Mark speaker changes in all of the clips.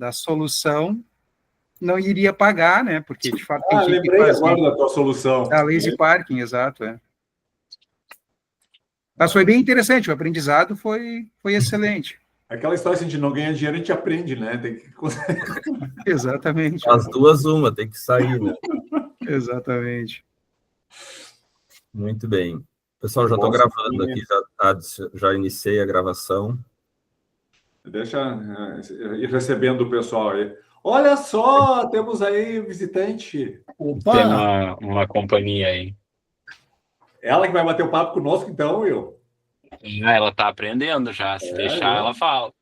Speaker 1: da solução não iria pagar, né? Porque, de fato, tem gente que
Speaker 2: lembrei
Speaker 1: faz
Speaker 2: agora da tua solução.
Speaker 1: a lazy parking, exato, Mas foi bem interessante, o aprendizado foi excelente.
Speaker 2: Aquela história, se a gente não ganha dinheiro, a gente aprende, né? Tem que...
Speaker 1: Exatamente.
Speaker 3: As duas, uma, tem que sair, né?
Speaker 1: Exatamente.
Speaker 3: Muito bem. Pessoal, já estou gravando aqui, já iniciei a gravação.
Speaker 2: Deixa ir recebendo o pessoal aí. Olha só, temos aí visitante.
Speaker 4: Opa! Tem uma companhia aí.
Speaker 2: Ela que vai bater o papo conosco, então, Will?
Speaker 4: Ela está aprendendo já. Se deixar, ela fala.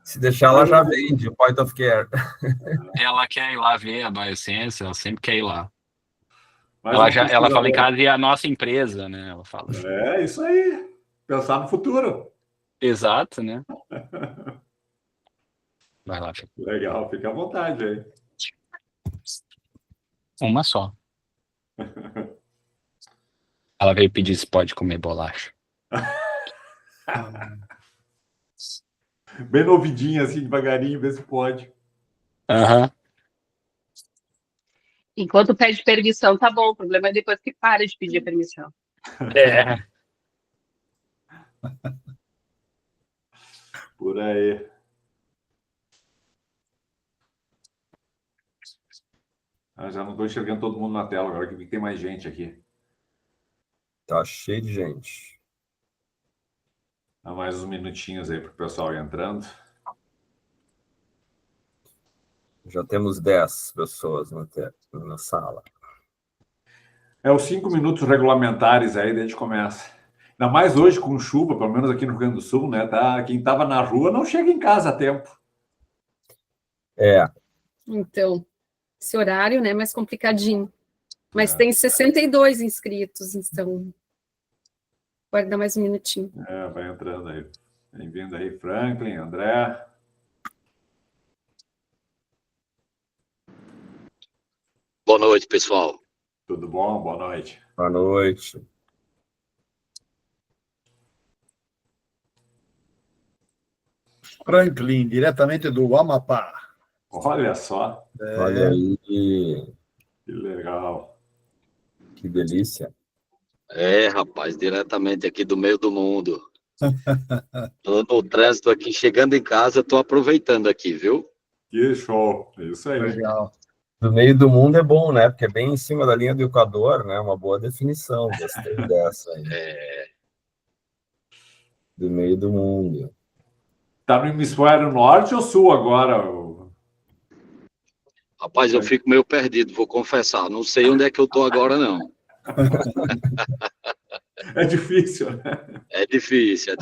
Speaker 3: Se deixar, ela já vende, point of care.
Speaker 4: Ela quer ir lá ver a Biosense, ela sempre quer ir lá. Ela fala em casa e a nossa empresa, né? Ela fala assim.
Speaker 2: Isso aí. Pensar no futuro.
Speaker 4: Exato, né? Vai lá, filho.
Speaker 2: Legal, fica à vontade aí.
Speaker 4: Uma só. Ela veio pedir se pode comer bolacha.
Speaker 2: Bem no ouvidinho, assim, devagarinho, ver se pode.
Speaker 4: Aham.
Speaker 5: Enquanto pede permissão, tá bom. O problema é depois que para de pedir permissão.
Speaker 2: Por aí. Já não estou enxergando todo mundo na tela agora, que tem mais gente aqui.
Speaker 3: Tá cheio de gente.
Speaker 2: Dá mais uns minutinhos aí para o pessoal ir entrando.
Speaker 3: Já temos 10 pessoas na sala.
Speaker 2: Os 5 minutos regulamentares aí, daí a gente começa. Ainda mais hoje com chuva, pelo menos aqui no Rio Grande do Sul, né? Quem estava na rua não chega em casa a tempo.
Speaker 5: Então, esse horário, né, mais complicadinho. Mas tem 62 inscritos, então... Pode dar mais um minutinho.
Speaker 2: Vai entrando aí. Bem-vindo aí, Franklin, André.
Speaker 6: Boa noite, pessoal.
Speaker 2: Tudo bom? Boa noite.
Speaker 3: Boa noite.
Speaker 7: Franklin, diretamente do Amapá.
Speaker 2: Olha só.
Speaker 3: Olha aí.
Speaker 2: Que legal.
Speaker 3: Que delícia.
Speaker 6: Rapaz, diretamente aqui do meio do mundo. Tô no trânsito aqui, chegando em casa, tô aproveitando aqui, viu?
Speaker 2: Que show. Isso aí.
Speaker 7: Legal.
Speaker 3: Do meio do mundo é bom, né? Porque é bem em cima da linha do Equador, né? Uma boa definição. Gostei dessa aí. Do meio do mundo.
Speaker 2: Tá no hemisfério norte ou sul agora?
Speaker 6: Rapaz, eu fico meio perdido, vou confessar. Não sei onde é que eu tô agora, não.
Speaker 2: É difícil, né?
Speaker 6: É difícil.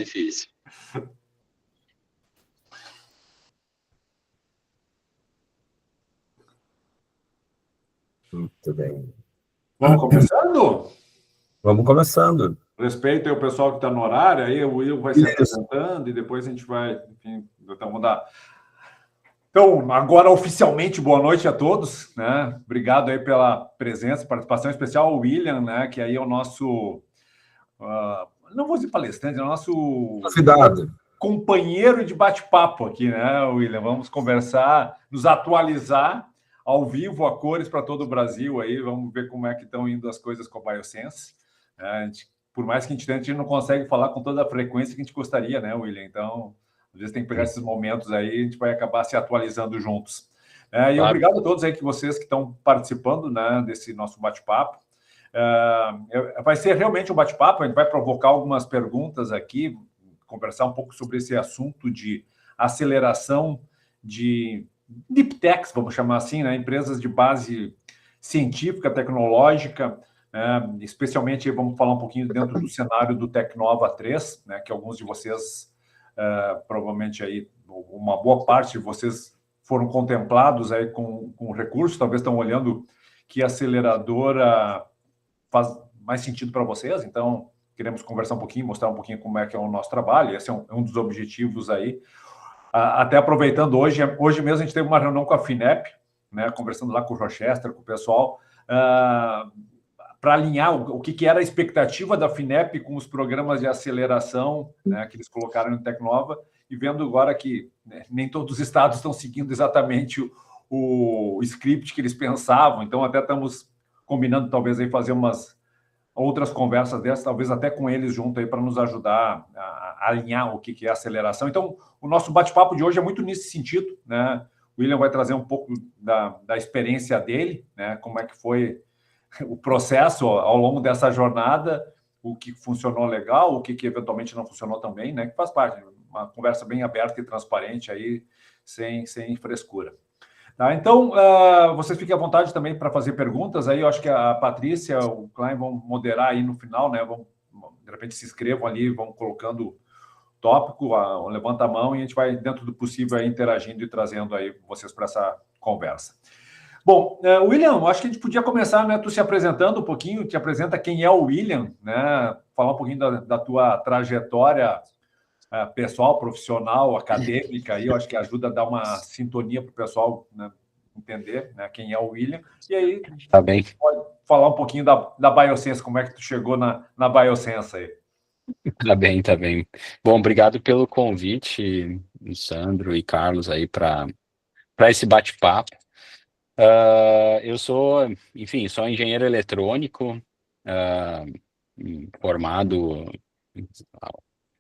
Speaker 3: Muito bem.
Speaker 2: Vamos começando?
Speaker 3: Vamos começando.
Speaker 2: Respeito aí o pessoal que está no horário, aí o Will vai se apresentando e depois a gente vai, enfim, então mudar. Então, agora oficialmente, boa noite a todos, né? Obrigado aí pela presença, participação especial ao William, né? Que aí é o nosso, não vou dizer palestrante, é o nosso
Speaker 3: convidado,
Speaker 2: companheiro de bate-papo aqui, né, William? Vamos conversar, nos atualizar ao vivo, a cores para todo o Brasil aí, vamos ver como é que estão indo as coisas com a Biosense. Por mais que a gente não consegue falar com toda a frequência que a gente gostaria, né, William? Então, às vezes tem que pegar esses momentos aí, a gente vai acabar se atualizando juntos. E obrigado a todos aí que vocês que estão participando, né, desse nosso bate-papo. Vai ser realmente um bate-papo, a gente vai provocar algumas perguntas aqui, conversar um pouco sobre esse assunto de aceleração de deep techs, vamos chamar assim, né, empresas de base científica, tecnológica, especialmente vamos falar um pouquinho dentro do cenário do Tecnova 3, né, que alguns de vocês, provavelmente aí, uma boa parte de vocês foram contemplados aí com recursos, talvez estão olhando que aceleradora faz mais sentido para vocês, então queremos conversar um pouquinho, mostrar um pouquinho como é que é o nosso trabalho, esse é um dos objetivos aí. Até aproveitando, hoje mesmo a gente teve uma reunião com a FINEP, né, conversando lá com o Rochester, com o pessoal, alinhar o que era a expectativa da FINEP com os programas de aceleração, né, que eles colocaram no Tecnova, e vendo agora que, né, nem todos os estados estão seguindo exatamente o script que eles pensavam, então até estamos combinando talvez aí fazer umas outras conversas dessas, talvez até com eles junto aí para nos ajudar a alinhar o que é aceleração. Então, o nosso bate-papo de hoje é muito nesse sentido, né? O William vai trazer um pouco da experiência dele, né? Como é que foi o processo ao longo dessa jornada, o que funcionou legal, o que eventualmente não funcionou também, né? Que faz parte, uma conversa bem aberta e transparente aí, sem frescura. Tá, então, vocês fiquem à vontade também para fazer perguntas. Aí eu acho que a Patrícia, o Klein vão moderar aí no final, né? De repente se inscrevam ali, vão colocando tópico, levanta a mão e a gente vai, dentro do possível, aí, interagindo e trazendo aí vocês para essa conversa. Bom, William, acho que a gente podia começar, né? Tu se apresentando um pouquinho, te apresenta quem é o William, né? Falar um pouquinho da tua trajetória pessoal, profissional, acadêmica, aí eu acho que ajuda a dar uma sintonia para o pessoal, né, entender, né, quem é o William. E aí,
Speaker 4: tá bem.
Speaker 2: Pode falar um pouquinho da Biosense, como é que tu chegou na Biosense aí.
Speaker 4: Tá bem, tá bem. Bom, obrigado pelo convite, Sandro e Carlos, aí para esse bate-papo. Eu sou, enfim, sou engenheiro eletrônico, formado.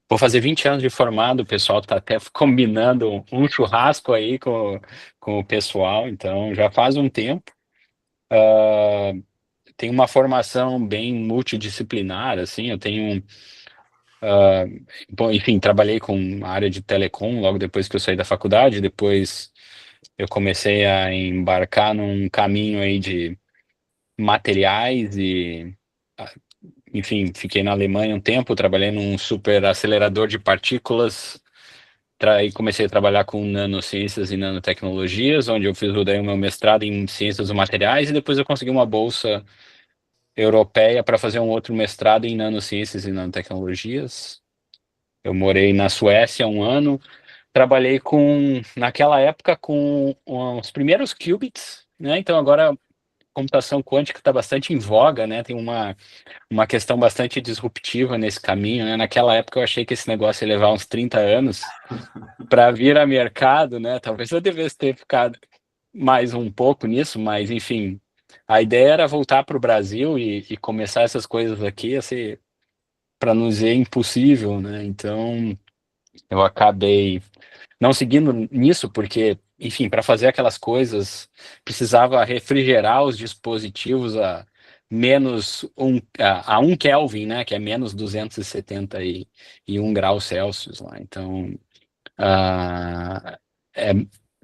Speaker 4: Vou fazer 20 anos de formado, o pessoal está até combinando um churrasco aí com o pessoal, então já faz um tempo. Tenho uma formação bem multidisciplinar, assim, eu tenho... bom, enfim, trabalhei com a área de telecom logo depois que eu saí da faculdade, depois eu comecei a embarcar num caminho aí de materiais e... enfim, fiquei na Alemanha um tempo, trabalhei num super acelerador de partículas, e comecei a trabalhar com nanociências e nanotecnologias, onde eu fiz daí o meu mestrado em ciências dos materiais, e depois eu consegui uma bolsa europeia para fazer um outro mestrado em nanociências e nanotecnologias. Eu morei na Suécia 1 ano, trabalhei naquela época, com os primeiros qubits, né? Então agora computação quântica está bastante em voga, né? Tem uma questão bastante disruptiva nesse caminho, né? Naquela época eu achei que esse negócio ia levar uns 30 anos para vir a mercado, né? Talvez eu devesse ter ficado mais um pouco nisso, mas enfim, a ideia era voltar para o Brasil e começar essas coisas aqui, assim, para não dizer impossível, né? Então eu acabei não seguindo nisso, porque, enfim, para fazer aquelas coisas, precisava refrigerar os dispositivos a menos a 1 Kelvin, né, que é menos 271 graus Celsius lá. Então,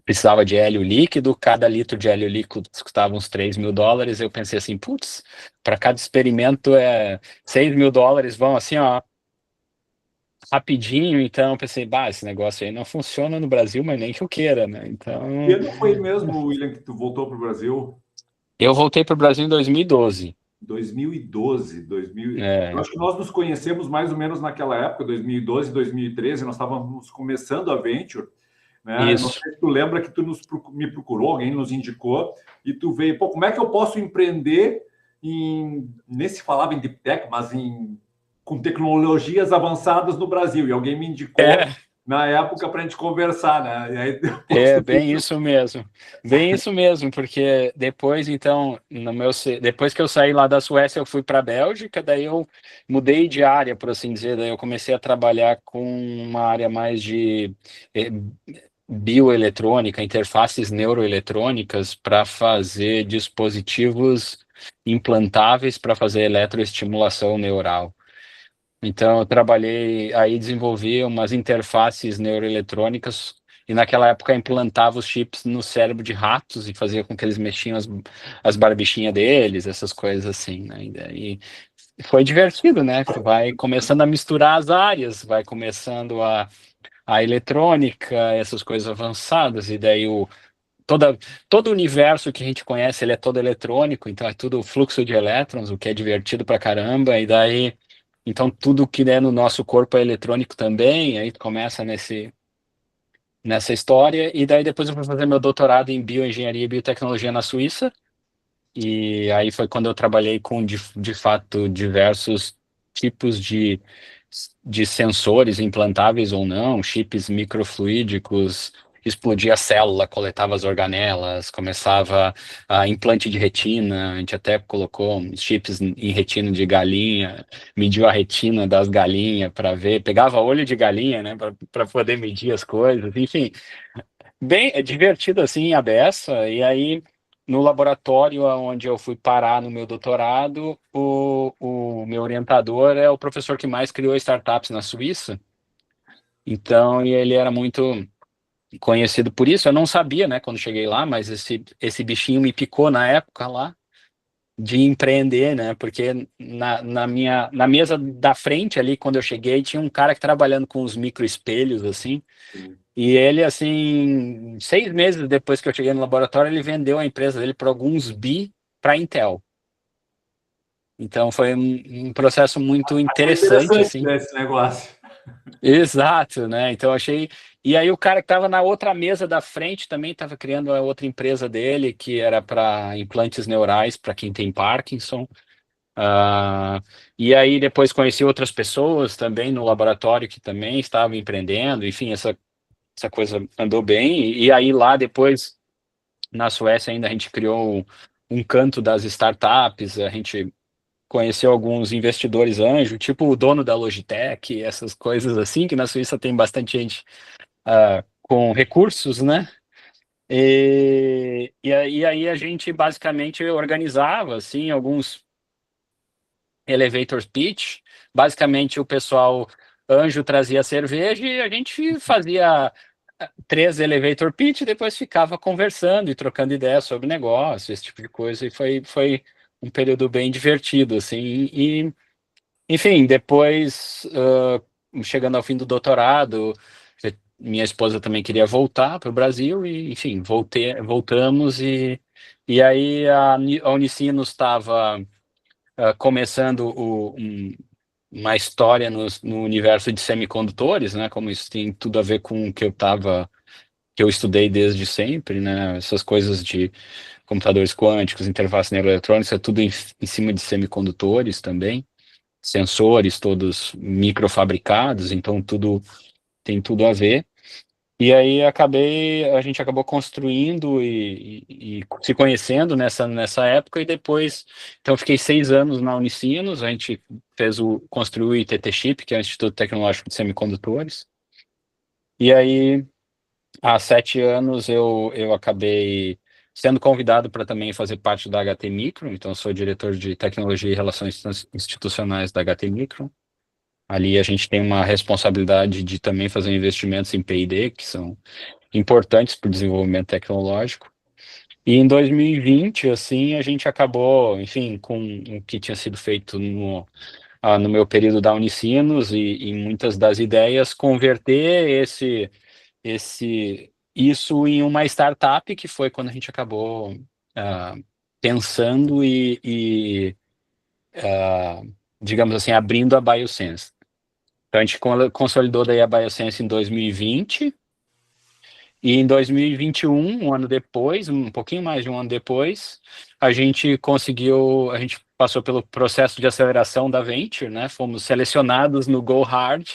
Speaker 4: precisava de hélio líquido, cada litro de hélio líquido custava uns $3.000. Eu pensei assim, putz, para cada experimento $6.000 vão assim, ó, rapidinho. Então eu pensei, esse negócio aí não funciona no Brasil, mas nem que eu queira, né? Então...
Speaker 2: E não foi mesmo, William, que tu voltou para o Brasil?
Speaker 4: Eu voltei para o Brasil em 2012.
Speaker 2: 2012.
Speaker 4: Eu
Speaker 2: acho que nós nos conhecemos mais ou menos naquela época, 2012, 2013, nós estávamos começando a Venture, né?
Speaker 4: Isso.
Speaker 2: Não sei se tu lembra que tu me procurou, alguém nos indicou, e tu veio, como é que eu posso empreender nem se falava em Deep Tech, mas com tecnologias avançadas no Brasil, e alguém me indicou na época para a gente conversar, né? E aí,
Speaker 4: bem isso mesmo, porque depois, então, depois que eu saí lá da Suécia, eu fui para a Bélgica, daí eu mudei de área, por assim dizer, daí eu comecei a trabalhar com uma área mais de bioeletrônica, interfaces neuroeletrônicas para fazer dispositivos implantáveis para fazer eletroestimulação neural. Então, eu trabalhei aí, desenvolvi umas interfaces neuroeletrônicas e naquela época implantava os chips no cérebro de ratos e fazia com que eles mexiam as barbichinhas deles, essas coisas assim, né? E daí foi divertido, né? Tu vai começando a misturar as áreas, vai começando a eletrônica, essas coisas avançadas, e daí todo o universo que a gente conhece, ele é todo eletrônico, então é tudo fluxo de elétrons, o que é divertido pra caramba, e daí... Então, tudo que é no nosso corpo é eletrônico também, aí começa nessa história, e daí depois eu fui fazer meu doutorado em bioengenharia e biotecnologia na Suíça, e aí foi quando eu trabalhei com, de fato, diversos tipos de sensores implantáveis ou não, chips microfluídicos, explodia a célula, coletava as organelas, começava a implante de retina, a gente até colocou chips em retina de galinha, mediu a retina das galinhas para ver, pegava olho de galinha, né, para poder medir as coisas, enfim, bem divertido assim, a beça, e aí no laboratório onde eu fui parar no meu doutorado, o meu orientador é o professor que mais criou startups na Suíça, então, e ele era muito conhecido por isso. Eu não sabia, né, quando cheguei lá, mas esse bichinho me picou na época lá de empreender, né, porque na mesa da frente ali, quando eu cheguei, tinha um cara que trabalhando com os microespelhos, assim, e ele, assim, 6 meses depois que eu cheguei no laboratório, ele vendeu a empresa dele por alguns bi para a Intel. Então, foi um processo muito interessante, assim.
Speaker 2: Esse negócio.
Speaker 4: Exato, né? Então achei. E aí o cara que estava na outra mesa da frente também estava criando a outra empresa dele, que era para implantes neurais para quem tem Parkinson. E aí depois conheci outras pessoas também no laboratório que também estavam empreendendo. Enfim, essa coisa andou bem. E aí lá depois, na Suécia, ainda a gente criou um canto das startups, a gente conheceu alguns investidores anjo, tipo o dono da Logitech, essas coisas assim, que na Suíça tem bastante gente com recursos, né? E aí a gente basicamente organizava assim alguns elevator pitch. Basicamente o pessoal anjo trazia cerveja e a gente fazia 3 elevator pitch e depois ficava conversando e trocando ideias sobre negócio, esse tipo de coisa. E foi um período bem divertido, assim. E, enfim, depois, chegando ao fim do doutorado, minha esposa também queria voltar para o Brasil e, enfim, voltamos e aí a Unicinos estava começando uma história no universo de semicondutores, né? Como isso tem tudo a ver com o que eu estudei desde sempre, né? Essas coisas de computadores quânticos, interface neuroeletrônica, é tudo em cima de semicondutores também, sensores todos microfabricados, então tudo tem tudo a ver. E aí a gente acabou construindo e se conhecendo nessa época, e depois, então eu fiquei 6 anos na Unicinos, a gente construiu o ITT Chip, que é o Instituto Tecnológico de Semicondutores, e aí há 7 anos eu acabei sendo convidado para também fazer parte da HT Micro, então eu sou diretor de Tecnologia e Relações Institucionais da HT Micro. Ali a gente tem uma responsabilidade de também fazer investimentos em P&D, que são importantes para o desenvolvimento tecnológico. E em 2020, assim, a gente acabou, enfim, com o que tinha sido feito no meu período da Unicinos e muitas das ideias, converter isso em uma startup, que foi quando a gente acabou pensando digamos assim, abrindo a Biosense. Então, a gente consolidou daí a Biosense em 2020, e em 2021, um ano depois, um pouquinho mais de um ano depois, a gente passou pelo processo de aceleração da Venture, né? Fomos selecionados no Go Hard,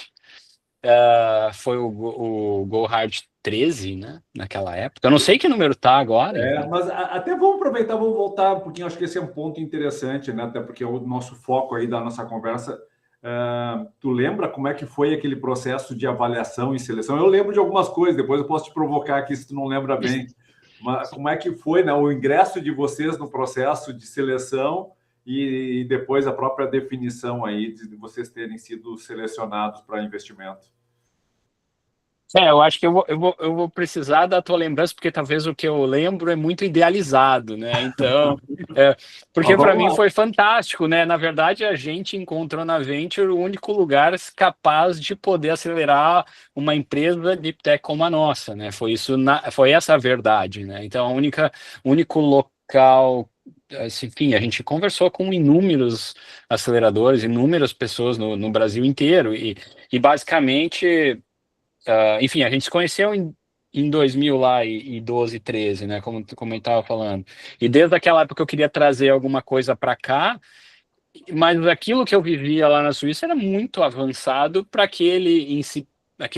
Speaker 4: foi o Go Hard 13, né? Naquela época. Eu não sei que número tá agora.
Speaker 2: Mas até vamos aproveitar, vamos voltar um pouquinho, acho que esse é um ponto interessante, né? Até porque o nosso foco aí da nossa conversa. Tu lembra como é que foi aquele processo de avaliação e seleção? Eu lembro de algumas coisas, depois eu posso te provocar aqui se tu não lembra bem. Mas como é que foi, né, o ingresso de vocês no processo de seleção e depois a própria definição aí de vocês terem sido selecionados para investimento?
Speaker 4: Eu acho que eu vou precisar da tua lembrança, porque talvez o que eu lembro é muito idealizado, né? Então, porque para mim foi fantástico, né? Na verdade, a gente encontrou na Venture o único lugar capaz de poder acelerar uma empresa deep tech como a nossa, né? Foi essa a verdade, né? Então, o único local, assim, enfim, a gente conversou com inúmeros aceleradores, inúmeras pessoas no Brasil inteiro, e basicamente. Enfim, a gente se conheceu em 2000 lá e 12, 13, né? Como eu estava falando. E desde aquela época eu queria trazer alguma coisa para cá, mas aquilo que eu vivia lá na Suíça era muito avançado para aquele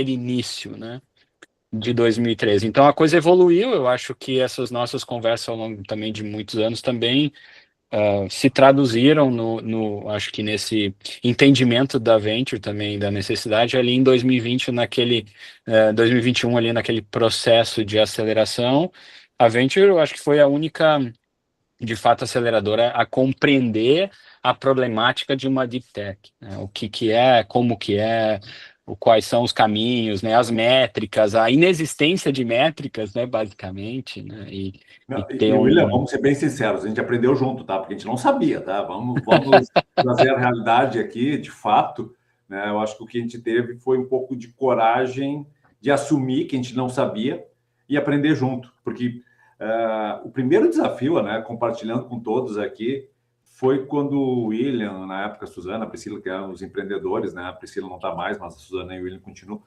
Speaker 4: início, né? De 2013. Então a coisa evoluiu. Eu acho que essas nossas conversas ao longo também de muitos anos também se traduziram acho que nesse entendimento da Venture também, da necessidade ali em 2020, 2021 ali naquele processo de aceleração. A Venture, eu acho que foi a única, de fato, aceleradora a compreender a problemática de uma deep tech, né? O que é, como que é, quais são os caminhos, né? As métricas, a inexistência de métricas, né? Basicamente, né?
Speaker 2: Não,
Speaker 4: ter
Speaker 2: William, vamos ser bem sinceros, a gente aprendeu junto, tá? Porque a gente não sabia, tá? Vamos trazer a realidade aqui, de fato, né? Eu acho que o que a gente teve foi um pouco de coragem de assumir que a gente não sabia e aprender junto, porque o primeiro desafio, né, compartilhando com todos aqui, foi quando o William, na época a Suzana, a Priscila, que eram os empreendedores, né? A Priscila não está mais, mas a Suzana e o William continuam,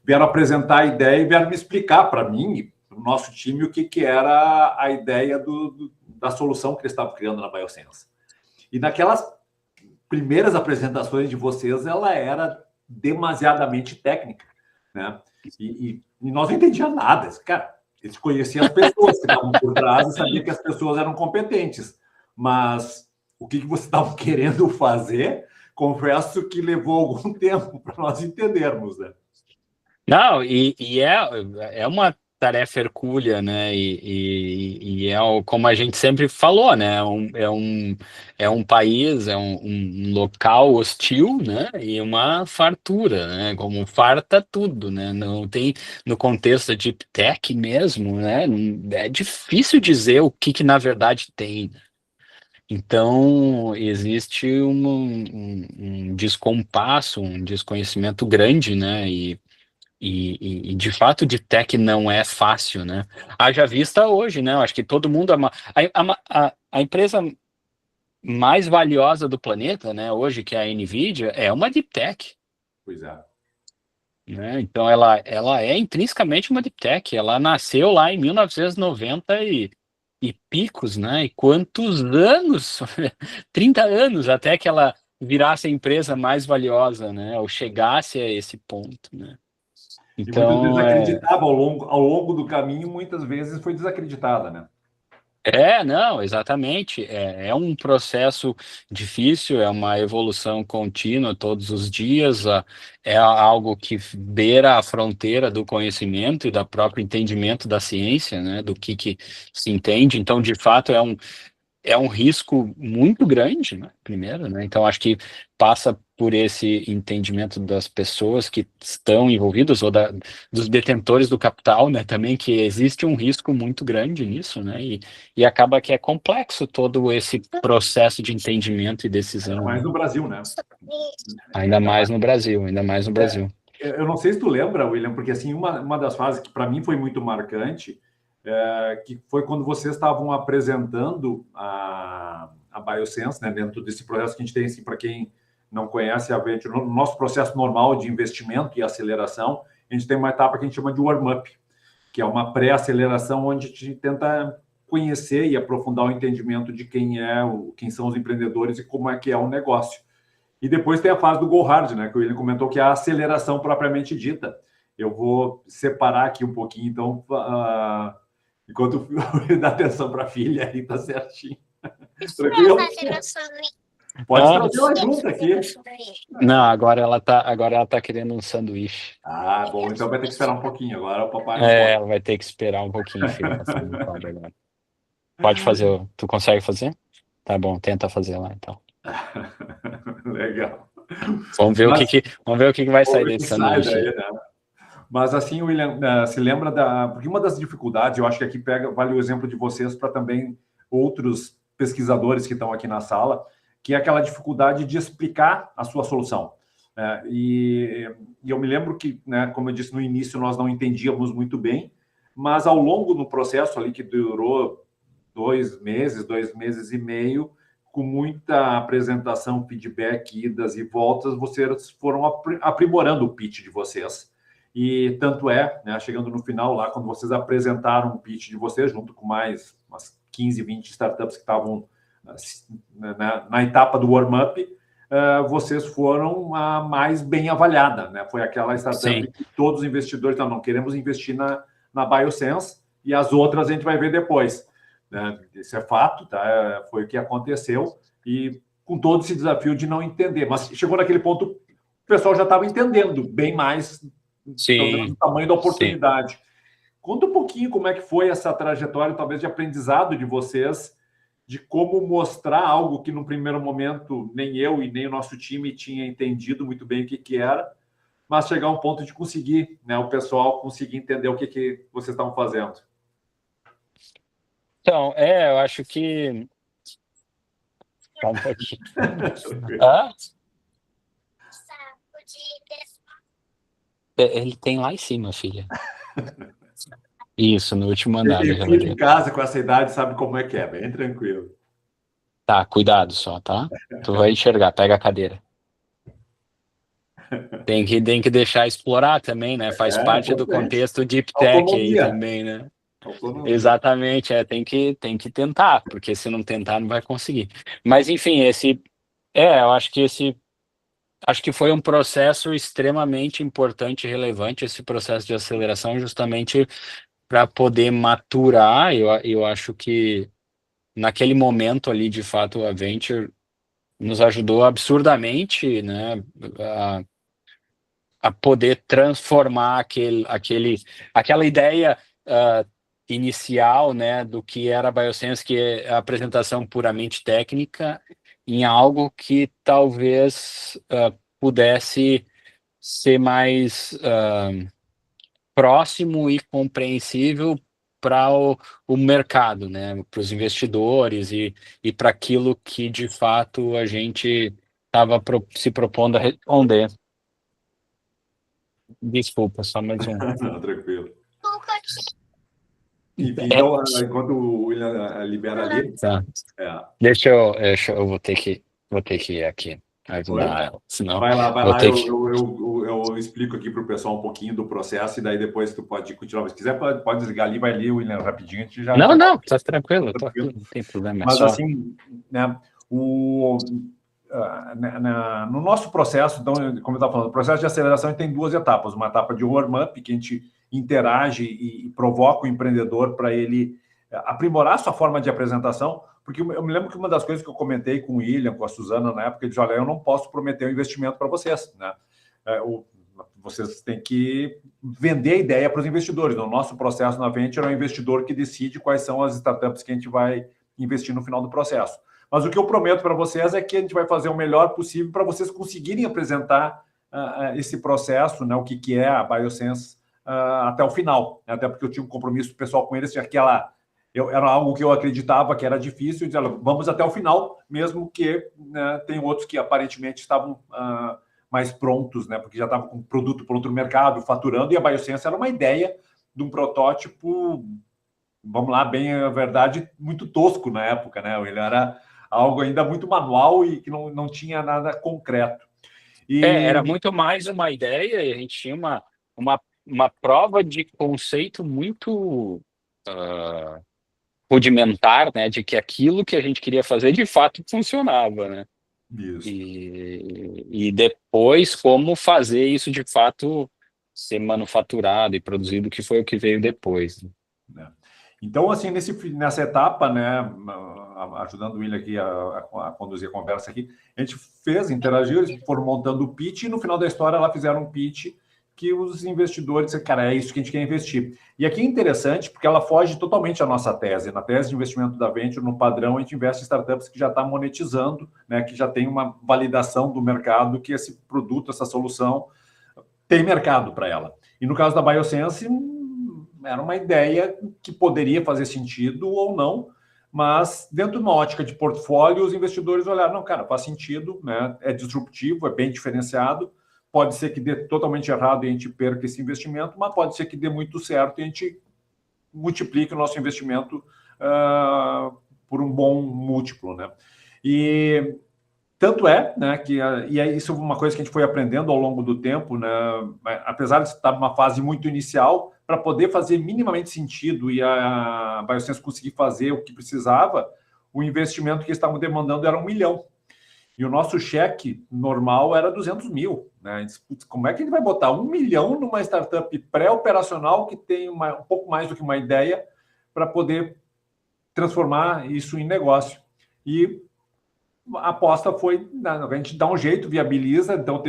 Speaker 2: vieram apresentar a ideia e vieram me explicar para mim, o nosso time, o que era a ideia da solução que eles estavam criando na Biosense. E naquelas primeiras apresentações de vocês, ela era demasiadamente técnica, né? E nós não entendíamos nada. Cara, eles conheciam as pessoas que estavam por trás e sabiam que as pessoas eram competentes. Mas o que vocês estavam querendo fazer, confesso que levou algum tempo para nós entendermos, né?
Speaker 4: Não, é uma tarefa hercúlea, né? E como a gente sempre falou, né? É um país, um local hostil, né? E uma fartura, né? Como farta tudo, né? Não tem, no contexto de tech mesmo, né? É difícil dizer o que na verdade tem. Então, existe um descompasso, um desconhecimento grande, né? E de fato de tech não é fácil, né? Haja vista hoje, né? Eu acho que todo mundo a empresa mais valiosa do planeta, né? Hoje, que é a Nvidia, é uma deep tech.
Speaker 2: Pois é.
Speaker 4: Né? Então ela é intrinsecamente uma deep tech. Ela nasceu lá em 1990 e picos, né? E quantos anos? 30 anos até que ela virasse a empresa mais valiosa, né? Ou chegasse a esse ponto, né?
Speaker 2: Então, e muitas vezes
Speaker 4: Então,
Speaker 2: acreditava ao longo do caminho, muitas vezes foi desacreditada, né?
Speaker 4: não, exatamente. É um processo difícil, é uma evolução contínua todos os dias, é algo que beira a fronteira do conhecimento e do próprio entendimento da ciência, né? Do que se entende. Então, de fato, é um risco muito grande, né? Primeiro, né? Então, acho que passa por esse entendimento das pessoas que estão envolvidas, ou dos detentores do capital, né? Também que existe um risco muito grande nisso, né? E acaba que é complexo todo esse processo de entendimento e decisão.
Speaker 2: Ainda mais no Brasil, né?
Speaker 4: Ainda mais no Brasil, ainda mais no Brasil.
Speaker 2: Eu não sei se tu lembra, William, porque assim, uma das fases que para mim foi muito marcante, que foi quando vocês estavam apresentando a Biosense, né, dentro desse processo que a gente tem, assim, para quem não conhece a Venture, no nosso processo normal de investimento e aceleração, a gente tem uma etapa que a gente chama de warm-up, que é uma pré-aceleração onde a gente tenta conhecer e aprofundar o entendimento de quem são os empreendedores e como é que é o negócio. E depois tem a fase do Go Hard, né, que o William comentou, que é a aceleração propriamente dita. Eu vou separar aqui um pouquinho, então, enquanto dá atenção para a filha, aí tá certinho. Tranquilo? Pode trazer ela junto aqui.
Speaker 4: Não, agora ela tá querendo um sanduíche.
Speaker 2: Ah, bom, então vai ter que esperar um pouquinho. Agora o papai não pode.
Speaker 4: Ela vai ter que esperar um pouquinho, filho. Não pode agora. Pode fazer, tu consegue fazer? Tá bom, tenta fazer lá, então.
Speaker 2: Legal.
Speaker 4: Vamos ver o que vai sair desse sanduíche.
Speaker 2: Daí, né? Mas assim, William, se lembra porque uma das dificuldades, eu acho que aqui vale o exemplo de vocês para também outros pesquisadores que estão aqui na sala, que é aquela dificuldade de explicar a sua solução. E eu me lembro que, né, como eu disse no início, nós não entendíamos muito bem, mas ao longo do processo ali, que durou 2 meses e meio, com muita apresentação, feedback, idas e voltas, vocês foram aprimorando o pitch de vocês. E tanto é, né, chegando no final lá, quando vocês apresentaram o pitch de vocês, junto com mais umas 15, 20 startups que estavam na etapa do warm-up, vocês foram a mais bem avaliada, né? Foi aquela startup que todos os investidores não queremos investir na Biosense, e as outras a gente vai ver depois, né? Isso é fato, tá? Foi o que aconteceu, e com todo esse desafio de não entender. Mas chegou naquele ponto, o pessoal já estava entendendo bem mais o tamanho da oportunidade. Conta um pouquinho como é que foi essa trajetória, talvez, de aprendizado de vocês, de como mostrar algo que, no primeiro momento, nem eu e nem o nosso time tinha entendido muito bem o que era, mas chegar a um ponto de conseguir, né, o pessoal conseguir entender o que vocês estavam fazendo.
Speaker 4: Então, eu acho que... Calma um pouquinho. Ele tem lá em cima, filha. Isso, no último andar.
Speaker 2: Ele filho em casa com essa idade, sabe como é que é, bem tranquilo.
Speaker 4: Tá, cuidado só, tá? Tu vai enxergar, pega a cadeira. Tem que deixar explorar também, né? Faz parte do contexto Deep Tech aí também, né? Exatamente, tem que tentar, porque se não tentar não vai conseguir. Mas enfim, eu acho que foi um processo extremamente importante e relevante, esse processo de aceleração, justamente para poder maturar. Eu acho que naquele momento ali, de fato, a Venture nos ajudou absurdamente, né, a poder transformar aquela ideia inicial, né, do que era a Biosense, que é a apresentação puramente técnica, em algo que talvez pudesse ser mais próximo e compreensível para o mercado, né, para os investidores e para aquilo que, de fato, a gente estava se propondo a responder. Desculpa, só mais um.
Speaker 2: Não, tranquilo. Enfim, então, enquanto o William libera ali...
Speaker 4: Tá. Deixa eu vou ter que ir aqui ajudar ela, senão...
Speaker 2: Vai lá, eu explico aqui para o pessoal um pouquinho do processo, e daí depois tu pode continuar. Se quiser, pode desligar ali, vai ali, William, rapidinho, a gente já...
Speaker 4: Não, tá tranquilo, eu tô aqui, não tem problema.
Speaker 2: Mas assim, né, no nosso processo, então, como eu estava falando, o processo de aceleração tem duas etapas. Uma etapa de warm-up, que a gente interage e provoca o empreendedor para ele aprimorar sua forma de apresentação, porque eu me lembro que uma das coisas que eu comentei com o William, com a Suzana, na época, eu disse, olha, eu não posso prometer um investimento para vocês, né? Vocês têm que vender a ideia para os investidores. No nosso processo na Venture, é o investidor que decide quais são as startups que a gente vai investir no final do processo. Mas o que eu prometo para vocês é que a gente vai fazer o melhor possível para vocês conseguirem apresentar esse processo, né, o que é a Biosense até o final. Até porque eu tinha um compromisso pessoal com eles, era algo que eu acreditava que era difícil, e dizia, vamos até o final, mesmo que, né, tem outros que aparentemente estavam mais prontos, né, porque já estavam com o produto pronto no mercado, faturando, e a Biosense era uma ideia de um protótipo, vamos lá, bem a verdade, muito tosco na época, né? Ele era algo ainda muito manual e que não tinha nada concreto.
Speaker 4: Era muito mais uma ideia, e a gente tinha uma prova de conceito muito rudimentar, né, de que aquilo que a gente queria fazer de fato funcionava, né?
Speaker 2: Isso.
Speaker 4: E depois como fazer isso de fato ser manufaturado e produzido, que foi o que veio depois.
Speaker 2: Então, assim, nessa etapa, né, ajudando o William aqui a conduzir a conversa aqui, a gente interagiu, eles foram montando o pitch, e no final da história lá fizeram um pitch que os investidores disseram, cara, é isso que a gente quer investir. E aqui é interessante, porque ela foge totalmente da nossa tese. Na tese de investimento da Venture, no padrão, a gente investe em startups que já está monetizando, né, que já tem uma validação do mercado, que esse produto, essa solução, tem mercado para ela. E no caso da Biosense, era uma ideia que poderia fazer sentido ou não, mas dentro de uma ótica de portfólio, os investidores olharam, não, cara, faz sentido, né, é disruptivo, é bem diferenciado, pode ser que dê totalmente errado e a gente perca esse investimento, mas pode ser que dê muito certo e a gente multiplique o nosso investimento por um bom múltiplo, né? E Tanto é, né, que isso é uma coisa que a gente foi aprendendo ao longo do tempo, né, apesar de estar numa fase muito inicial, para poder fazer minimamente sentido e a Biosense conseguir fazer o que precisava, o investimento que eles estavam demandando era 1 milhão. E o nosso cheque normal era 200 mil. Né? Como é que ele vai botar 1 milhão numa startup pré-operacional que tem um pouco mais do que uma ideia para poder transformar isso em negócio? E a aposta foi, a gente dá um jeito, viabiliza, então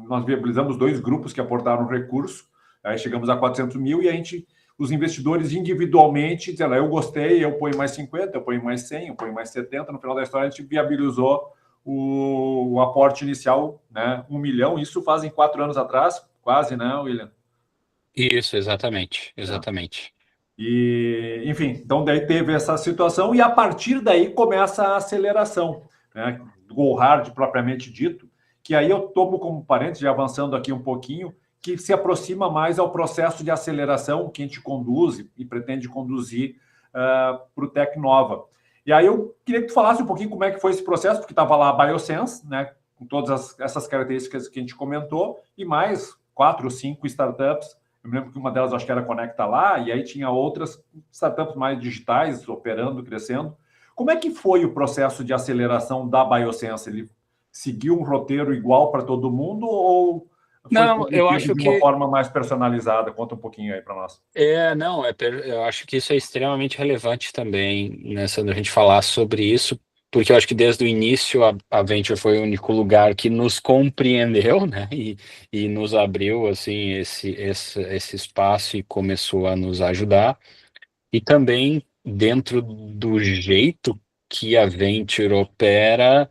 Speaker 2: nós viabilizamos 2 grupos que aportaram recurso, aí chegamos a 400 mil e os investidores individualmente dizendo, eu gostei, eu ponho mais 50, eu ponho mais 100, eu ponho mais 70, no final da história a gente viabilizou o aporte inicial, né, 1 milhão, isso fazem 4 anos atrás, quase, né, William?
Speaker 4: Isso, exatamente.
Speaker 2: E, enfim, então daí teve essa situação e a partir daí começa a aceleração, né, do Go Hard propriamente dito, que aí eu tomo como parênteses, avançando aqui um pouquinho, que se aproxima mais ao processo de aceleração que a gente conduz e pretende conduzir para o Tecnova. E aí eu queria que tu falasse um pouquinho como é que foi esse processo, porque estava lá a Biosense, né, com todas essas características que a gente comentou, e mais 4 ou 5 startups. Eu me lembro que uma delas acho que era Conecta Lá, e aí tinha outras startups mais digitais operando, crescendo. Como é que foi o processo de aceleração da Biosense? Ele seguiu um roteiro igual para todo mundo ou
Speaker 4: Não, eu acho
Speaker 2: de
Speaker 4: que
Speaker 2: uma forma mais personalizada? Conta um pouquinho aí para nós.
Speaker 4: eu acho que isso é extremamente relevante também, né, quando a gente falar sobre isso, porque eu acho que desde o início a Venture foi o único lugar que nos compreendeu, né, e nos abriu, assim, esse espaço e começou a nos ajudar, e também dentro do jeito que a Venture opera,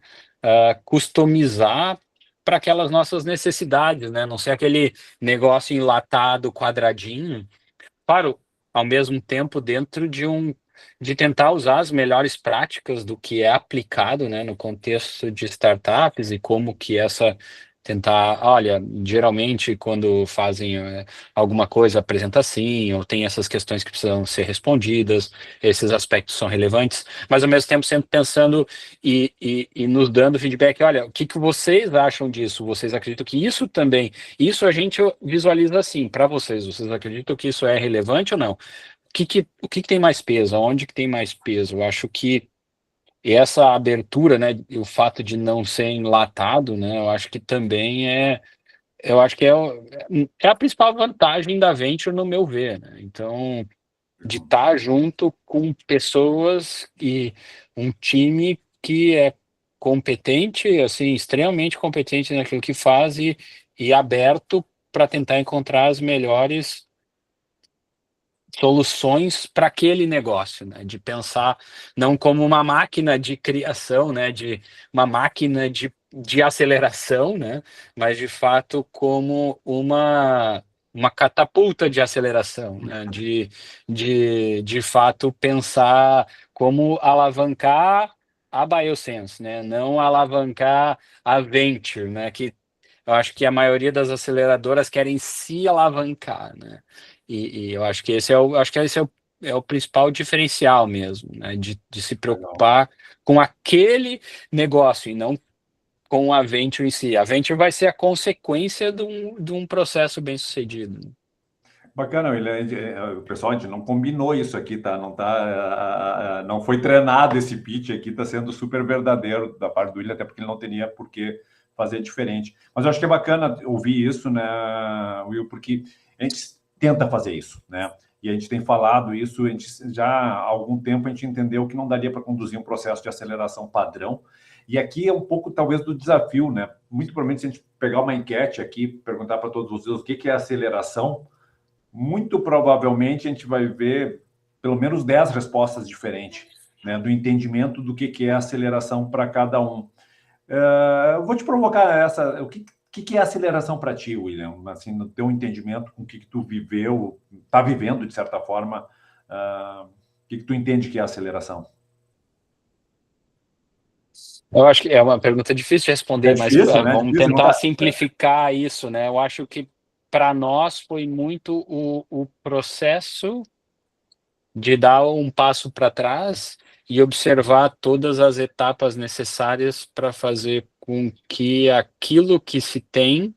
Speaker 4: customizar para aquelas nossas necessidades, né, não ser aquele negócio enlatado, quadradinho, claro, ao mesmo tempo dentro de tentar usar as melhores práticas do que é aplicado, né, no contexto de startups e como que tentar, olha, geralmente quando fazem alguma coisa apresenta assim, ou tem essas questões que precisam ser respondidas, esses aspectos são relevantes, mas ao mesmo tempo sempre pensando e nos dando feedback, olha, o que vocês acham disso? Vocês acreditam que isso a gente visualiza assim, para vocês acreditam que isso é relevante ou não? O que tem mais peso? Aonde que tem mais peso? Eu acho que essa abertura, né, e o fato de não ser enlatado, né, eu acho que também eu acho que é a principal vantagem da Venture, no meu ver, né? Então, de estar junto com pessoas e um time que é competente, assim, extremamente competente naquilo que faz e aberto para tentar encontrar as melhores soluções para aquele negócio, né? De pensar não como uma máquina de criação, né? De uma máquina de aceleração, né? Mas de fato como uma catapulta de aceleração, né? De fato pensar como alavancar a Biosense, né? Não alavancar a Venture, né? Que eu acho que a maioria das aceleradoras querem se alavancar, né? E eu acho que esse é o principal diferencial mesmo, né? De se preocupar com aquele negócio e não com a Venture em si. A Venture vai ser a consequência de um processo bem sucedido.
Speaker 2: Bacana, o pessoal, a gente não combinou isso aqui, tá? Não foi treinado esse pitch aqui, tá sendo super verdadeiro da parte do William, até porque ele não teria por que fazer diferente. Mas eu acho que é bacana ouvir isso, né, Will, porque a gente tenta fazer isso, né? E a gente tem falado isso, a gente já há algum tempo a gente entendeu que não daria para conduzir um processo de aceleração padrão. E aqui é um pouco, talvez, do desafio, né? Muito provavelmente, se a gente pegar uma enquete aqui, perguntar para todos vocês o que é aceleração, muito provavelmente a gente vai ver pelo menos 10 respostas diferentes, né, do entendimento do que é aceleração para cada um. Eu vou te provocar o que é aceleração para ti, William? Assim, no teu entendimento, com o que tu viveu, está vivendo, de certa forma, o que tu entende que é aceleração?
Speaker 4: Eu acho que é uma pergunta difícil de responder, mas
Speaker 2: difícil, né?
Speaker 4: vamos tentar simplificar isso, né? Eu acho que para nós foi muito o processo de dar um passo para trás e observar todas as etapas necessárias para fazer com que aquilo que se tem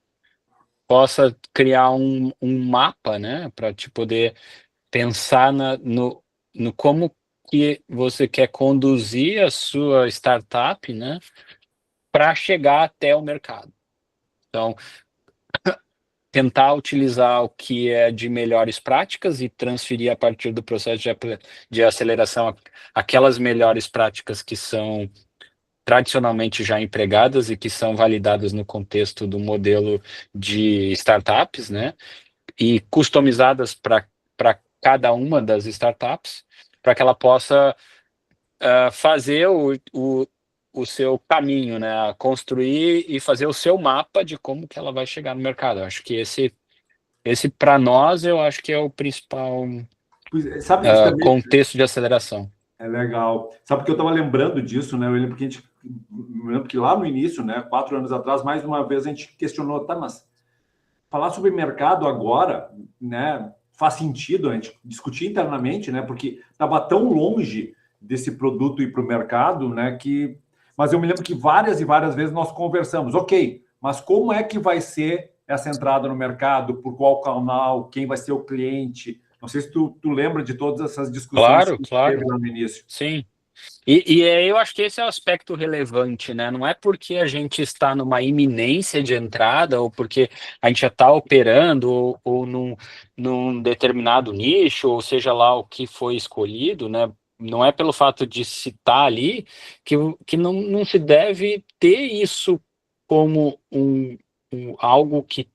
Speaker 4: possa criar um mapa, né, para te poder pensar no como que você quer conduzir a sua startup, né, para chegar até o mercado. Então, tentar utilizar o que é de melhores práticas e transferir a partir do processo de aceleração aquelas melhores práticas que são tradicionalmente já empregadas e que são validadas no contexto do modelo de startups, né? E customizadas para cada uma das startups, para que ela possa fazer o seu caminho, né? Construir e fazer o seu mapa de como que ela vai chegar no mercado. Eu acho que esse para nós, eu acho que é o principal
Speaker 2: Sabe, isso também
Speaker 4: contexto de aceleração.
Speaker 2: é legal. Sabe que eu estava lembrando disso, né? Eu lembro que me lembro que lá no início, né, 4 anos atrás, mais uma vez a gente questionou, tá, mas falar sobre mercado agora, né, faz sentido a gente discutir internamente, né, porque estava tão longe desse produto ir para o mercado, né, que... Mas eu me lembro que várias e várias vezes nós conversamos, ok, mas como é que vai ser essa entrada no mercado, por qual canal, quem vai ser o cliente? Não sei se tu lembra de todas essas discussões que teve lá no início.
Speaker 4: Sim. E eu acho que esse é o aspecto relevante, né? Não é porque a gente está numa iminência de entrada ou porque a gente já está operando ou num determinado nicho, ou seja lá o que foi escolhido, né? Não é pelo fato de se estar ali que não se deve ter isso como algo que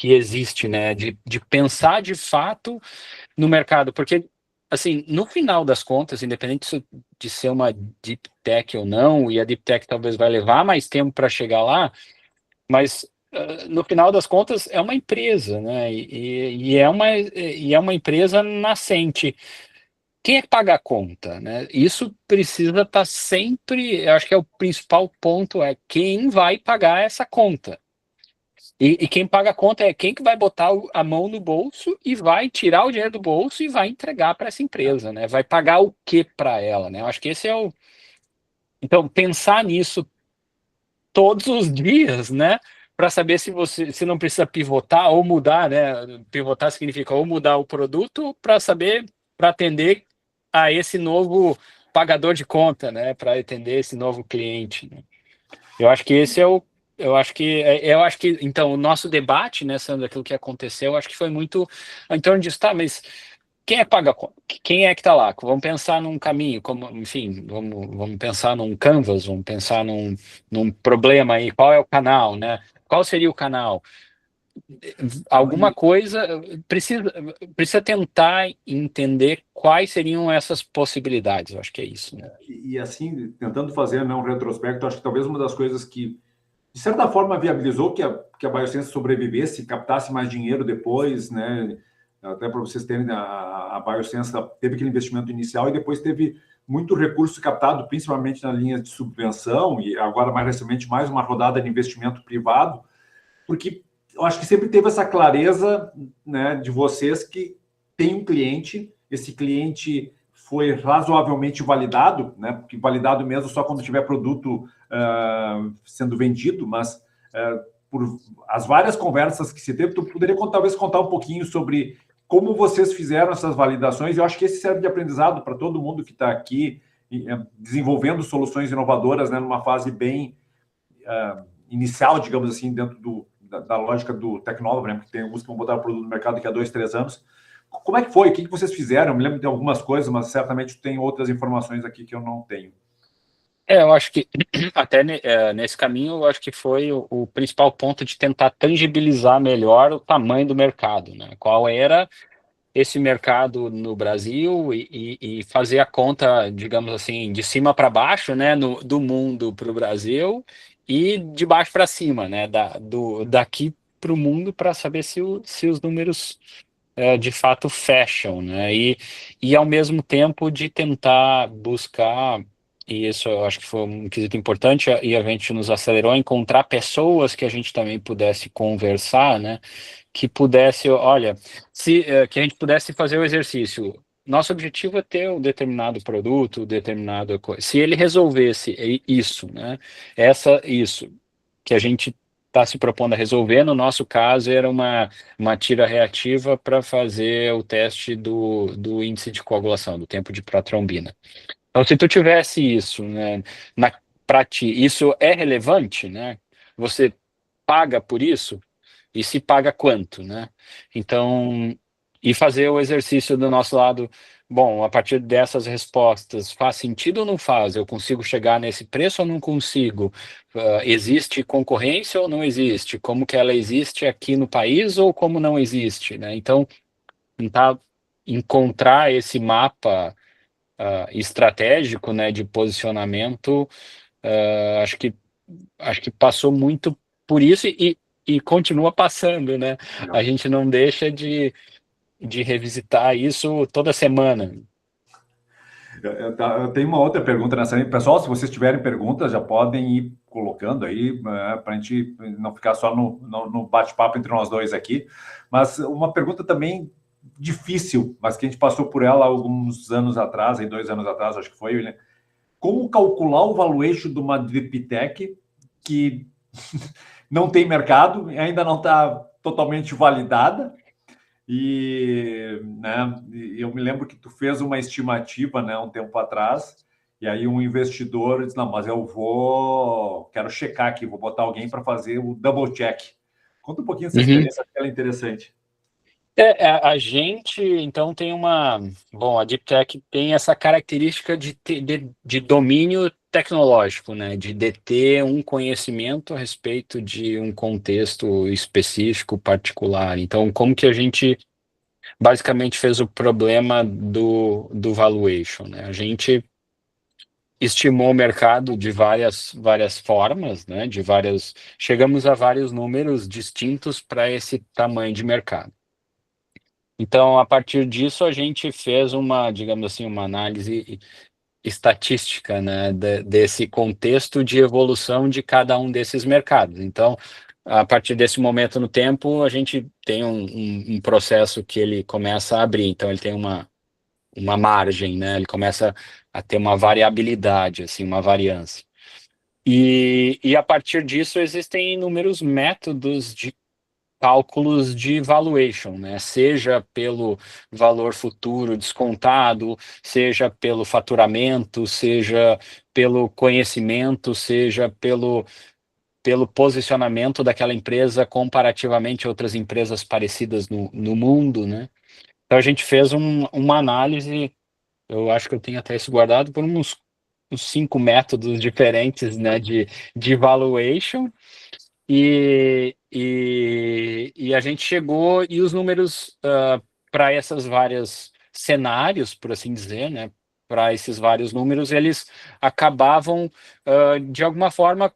Speaker 4: existe, né? De pensar de fato no mercado, porque assim, no final das contas, independente de ser uma deep tech ou não, e a deep tech talvez vai levar mais tempo para chegar lá, mas no final das contas é uma empresa, né? E é uma empresa nascente. Quem é que paga a conta, né? Isso precisa estar sempre, eu acho que é o principal ponto, é quem vai pagar essa conta. E quem paga a conta é quem que vai botar a mão no bolso e vai tirar o dinheiro do bolso e vai entregar para essa empresa, né? Vai pagar o que para ela, né? Eu acho que esse é o... Então, pensar nisso todos os dias, né? Para saber se não precisa pivotar ou mudar, né? Pivotar significa ou mudar o produto para atender a esse novo pagador de conta, né? Para atender esse novo cliente, né? Eu acho que esse é o... Eu acho que, então, o nosso debate, né, Sandra, aquilo que aconteceu, eu acho que foi muito em torno disso, tá, mas quem é que paga a conta? Quem é que está lá? Vamos pensar num caminho, enfim, vamos pensar num canvas, vamos pensar num problema aí, qual é o canal, né? Qual seria o canal? Alguma coisa, precisa tentar entender quais seriam essas possibilidades, eu acho que é isso, né?
Speaker 2: E assim, tentando fazer, né, um retrospecto, acho que talvez uma das coisas que de certa forma viabilizou que a Bioscience sobrevivesse, captasse mais dinheiro depois, né? Até para vocês terem, a Bioscience teve aquele investimento inicial e depois teve muito recurso captado, principalmente na linha de subvenção, e agora, mais recentemente, mais uma rodada de investimento privado, porque eu acho que sempre teve essa clareza, né, de vocês que tem um cliente, esse cliente foi razoavelmente validado, né? Porque validado mesmo só quando tiver produto sendo vendido, mas por as várias conversas que se teve, tu poderia talvez contar um pouquinho sobre como vocês fizeram essas validações. Eu acho que esse serve de aprendizado para todo mundo que está aqui desenvolvendo soluções inovadoras, né, numa fase bem inicial, digamos assim, dentro da lógica do tecnólogo, né? Porque tem alguns que vão botar o produto no mercado daqui a 2, 3 anos. Como é que foi? O que vocês fizeram? Eu me lembro de algumas coisas, mas certamente tem outras informações aqui que eu não tenho.
Speaker 4: Eu acho que até nesse caminho, eu acho que foi o principal ponto de tentar tangibilizar melhor o tamanho do mercado, né? Qual era esse mercado no Brasil e fazer a conta, digamos assim, de cima para baixo, né? Do mundo para o Brasil e de baixo para cima, né? Daqui para o mundo para saber se os números de fato fecham, né? E ao mesmo tempo de tentar buscar, e isso eu acho que foi um quesito importante, e a gente nos acelerou a encontrar pessoas que a gente também pudesse conversar, né? Que pudesse, olha, que a gente pudesse fazer o exercício. Nosso objetivo é ter um determinado produto, determinada coisa. Se ele resolvesse isso, né? Isso, que a gente está se propondo a resolver. No nosso caso, era uma tira reativa para fazer o teste do índice de coagulação, do tempo de protrombina. Então, se tu tivesse isso, né, para ti, isso é relevante, né? Você paga por isso? E se paga quanto, né? Então, e fazer o exercício do nosso lado, bom, a partir dessas respostas, faz sentido ou não faz? Eu consigo chegar nesse preço ou não consigo? Existe concorrência ou não existe? Como que ela existe aqui no país ou como não existe, né? Então, tentar encontrar esse mapa estratégico, né, de posicionamento, acho que passou muito por isso e continua passando, né? A gente não deixa de revisitar isso toda semana.
Speaker 2: Eu tenho uma outra pergunta nessa linha. Pessoal, se vocês tiverem perguntas, já podem ir colocando aí, para a gente não ficar só no bate-papo entre nós dois aqui. Mas uma pergunta também difícil, mas que a gente passou por ela alguns anos atrás, 2 anos atrás, acho que foi, né? Como calcular o valuation de uma Deep Tech que não tem mercado, ainda não está totalmente validada? E, né, eu me lembro que tu fez uma estimativa, né, um tempo atrás, e aí um investidor disse, não, mas quero checar aqui, vou botar alguém para fazer o double check. Conta um pouquinho dessa experiência, que ela é interessante.
Speaker 4: A gente, então, tem bom, a Deep Tech tem essa característica de domínio tecnológico, né, de deter um conhecimento a respeito de um contexto específico, particular. Então, como que a gente basicamente fez o problema do valuation, né? A gente estimou o mercado de várias formas, né, chegamos a vários números distintos para esse tamanho de mercado. Então, a partir disso, a gente fez digamos assim, uma análise estatística, né, desse contexto de evolução de cada um desses mercados. Então, a partir desse momento no tempo, a gente tem um processo que ele começa a abrir. Então, ele tem uma margem, né, ele começa a ter uma variabilidade, assim, uma variância. E a partir disso, existem inúmeros métodos de cálculos de valuation, né? Seja pelo valor futuro descontado, seja pelo faturamento, seja pelo conhecimento, seja pelo posicionamento daquela empresa comparativamente a outras empresas parecidas no mundo, né? Então a gente fez uma análise, eu acho que eu tenho até isso guardado, por uns 5 métodos diferentes, né, de valuation. E a gente chegou, e os números para essas vários cenários, por assim dizer, né, para esses vários números, eles acabavam, de alguma forma,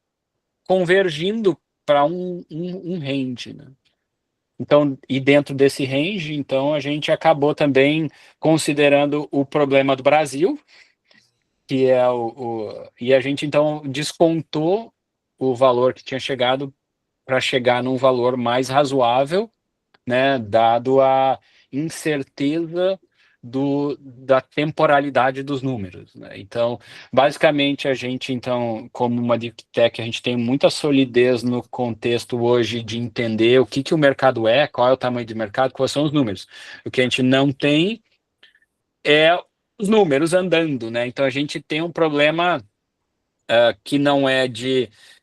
Speaker 4: convergindo para um range, né? Então, e dentro desse range, então, a gente acabou também considerando o problema do Brasil, que é e a gente, então, descontou o valor que tinha chegado para chegar num valor mais razoável, né, dado a incerteza da temporalidade dos números, né? Então, basicamente, a gente, então, como uma Deep Tech, a gente tem muita solidez no contexto hoje de entender o que o mercado é, qual é o tamanho do mercado, quais são os números. O que a gente não tem é os números andando, né? Então, a gente tem um problema que não é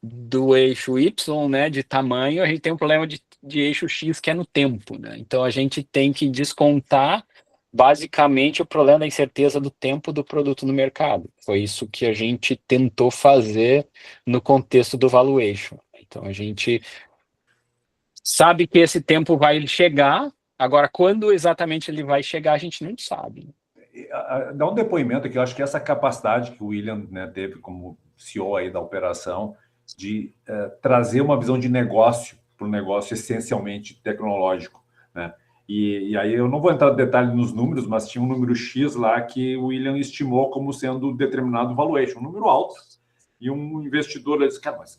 Speaker 4: do eixo Y, né, de tamanho, a gente tem um problema de eixo X, que é no tempo, né? Então, a gente tem que descontar, basicamente, o problema da incerteza do tempo do produto no mercado. Foi isso que a gente tentou fazer no contexto do valuation. Então, a gente sabe que esse tempo vai chegar, agora, quando exatamente ele vai chegar, a gente não sabe.
Speaker 2: Dá um depoimento aqui, eu acho que essa capacidade que o William, né, teve como CEO aí da operação, de trazer uma visão de negócio para um negócio essencialmente tecnológico, né? E aí eu não vou entrar no detalhe nos números, mas tinha um número X lá que o William estimou como sendo determinado valuation, um número alto. E um investidor disse, cara, mas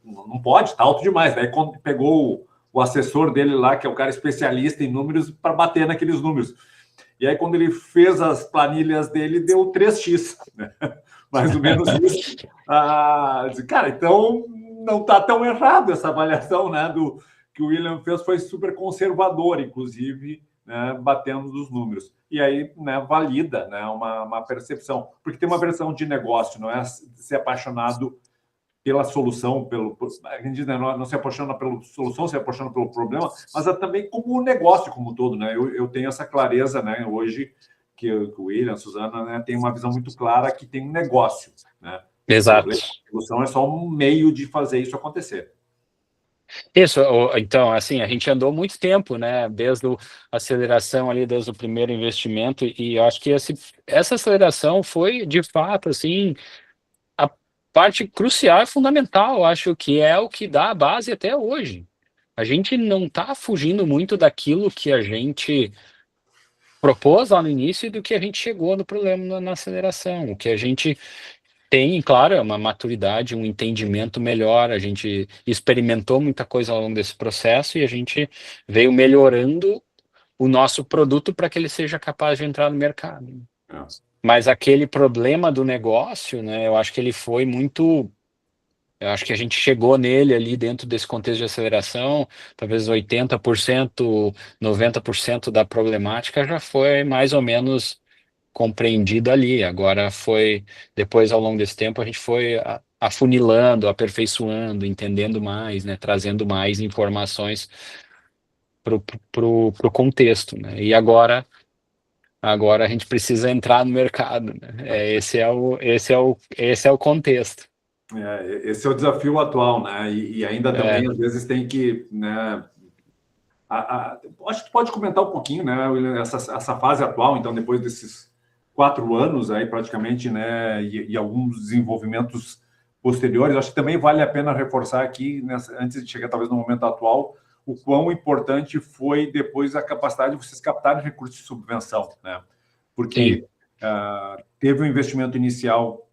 Speaker 2: não pode, está alto demais. Daí quando pegou o assessor dele lá, que é o cara especialista em números, para bater naqueles números. E aí, quando ele fez as planilhas dele, deu 3x, né? Mais ou menos isso. Cara, então não está tão errado essa avaliação, né, do que o William fez, foi super conservador, inclusive, né, batendo dos números. E aí, né, valida, né, uma percepção, porque tem uma versão de negócio, não é ser apaixonado pela solução, a gente diz, né, não se apaixona pela solução, se apaixona pelo problema, mas é também como o negócio como um todo, né? Eu tenho essa clareza, né, hoje, que o William, a Suzana, né, tem uma visão muito clara que tem um negócio, né?
Speaker 4: Exato.
Speaker 2: A solução é só um meio de fazer isso acontecer.
Speaker 4: Isso, então, assim, a gente andou muito tempo, né, desde a aceleração ali, desde o primeiro investimento, e eu acho que essa aceleração foi, de fato, assim, a parte crucial e fundamental, eu acho que é o que dá a base até hoje. A gente não está fugindo muito daquilo que a gente propôs lá no início e do que a gente chegou no problema na aceleração. O que a gente tem, claro, é uma maturidade, um entendimento melhor, a gente experimentou muita coisa ao longo desse processo e a gente veio melhorando o nosso produto para que ele seja capaz de entrar no mercado. Mas aquele problema do negócio, né, eu acho que ele foi muito... Eu acho que a gente chegou nele ali dentro desse contexto de aceleração, talvez 80%, 90% da problemática já foi mais ou menos compreendido ali. Agora depois ao longo desse tempo a gente foi afunilando, aperfeiçoando, entendendo mais, né, trazendo mais informações pro contexto, né? E agora a gente precisa entrar no mercado, né? Esse é o contexto.
Speaker 2: Esse é o desafio atual, né? E ainda também às vezes tem que, né? Acho que tu pode comentar um pouquinho, né, William, essa fase atual, então, depois desses 4 anos aí, praticamente, né, e alguns desenvolvimentos posteriores, acho que também vale a pena reforçar aqui, antes de chegar talvez no momento atual, o quão importante foi depois a capacidade de vocês captarem recursos de subvenção, né? Porque teve um investimento inicial,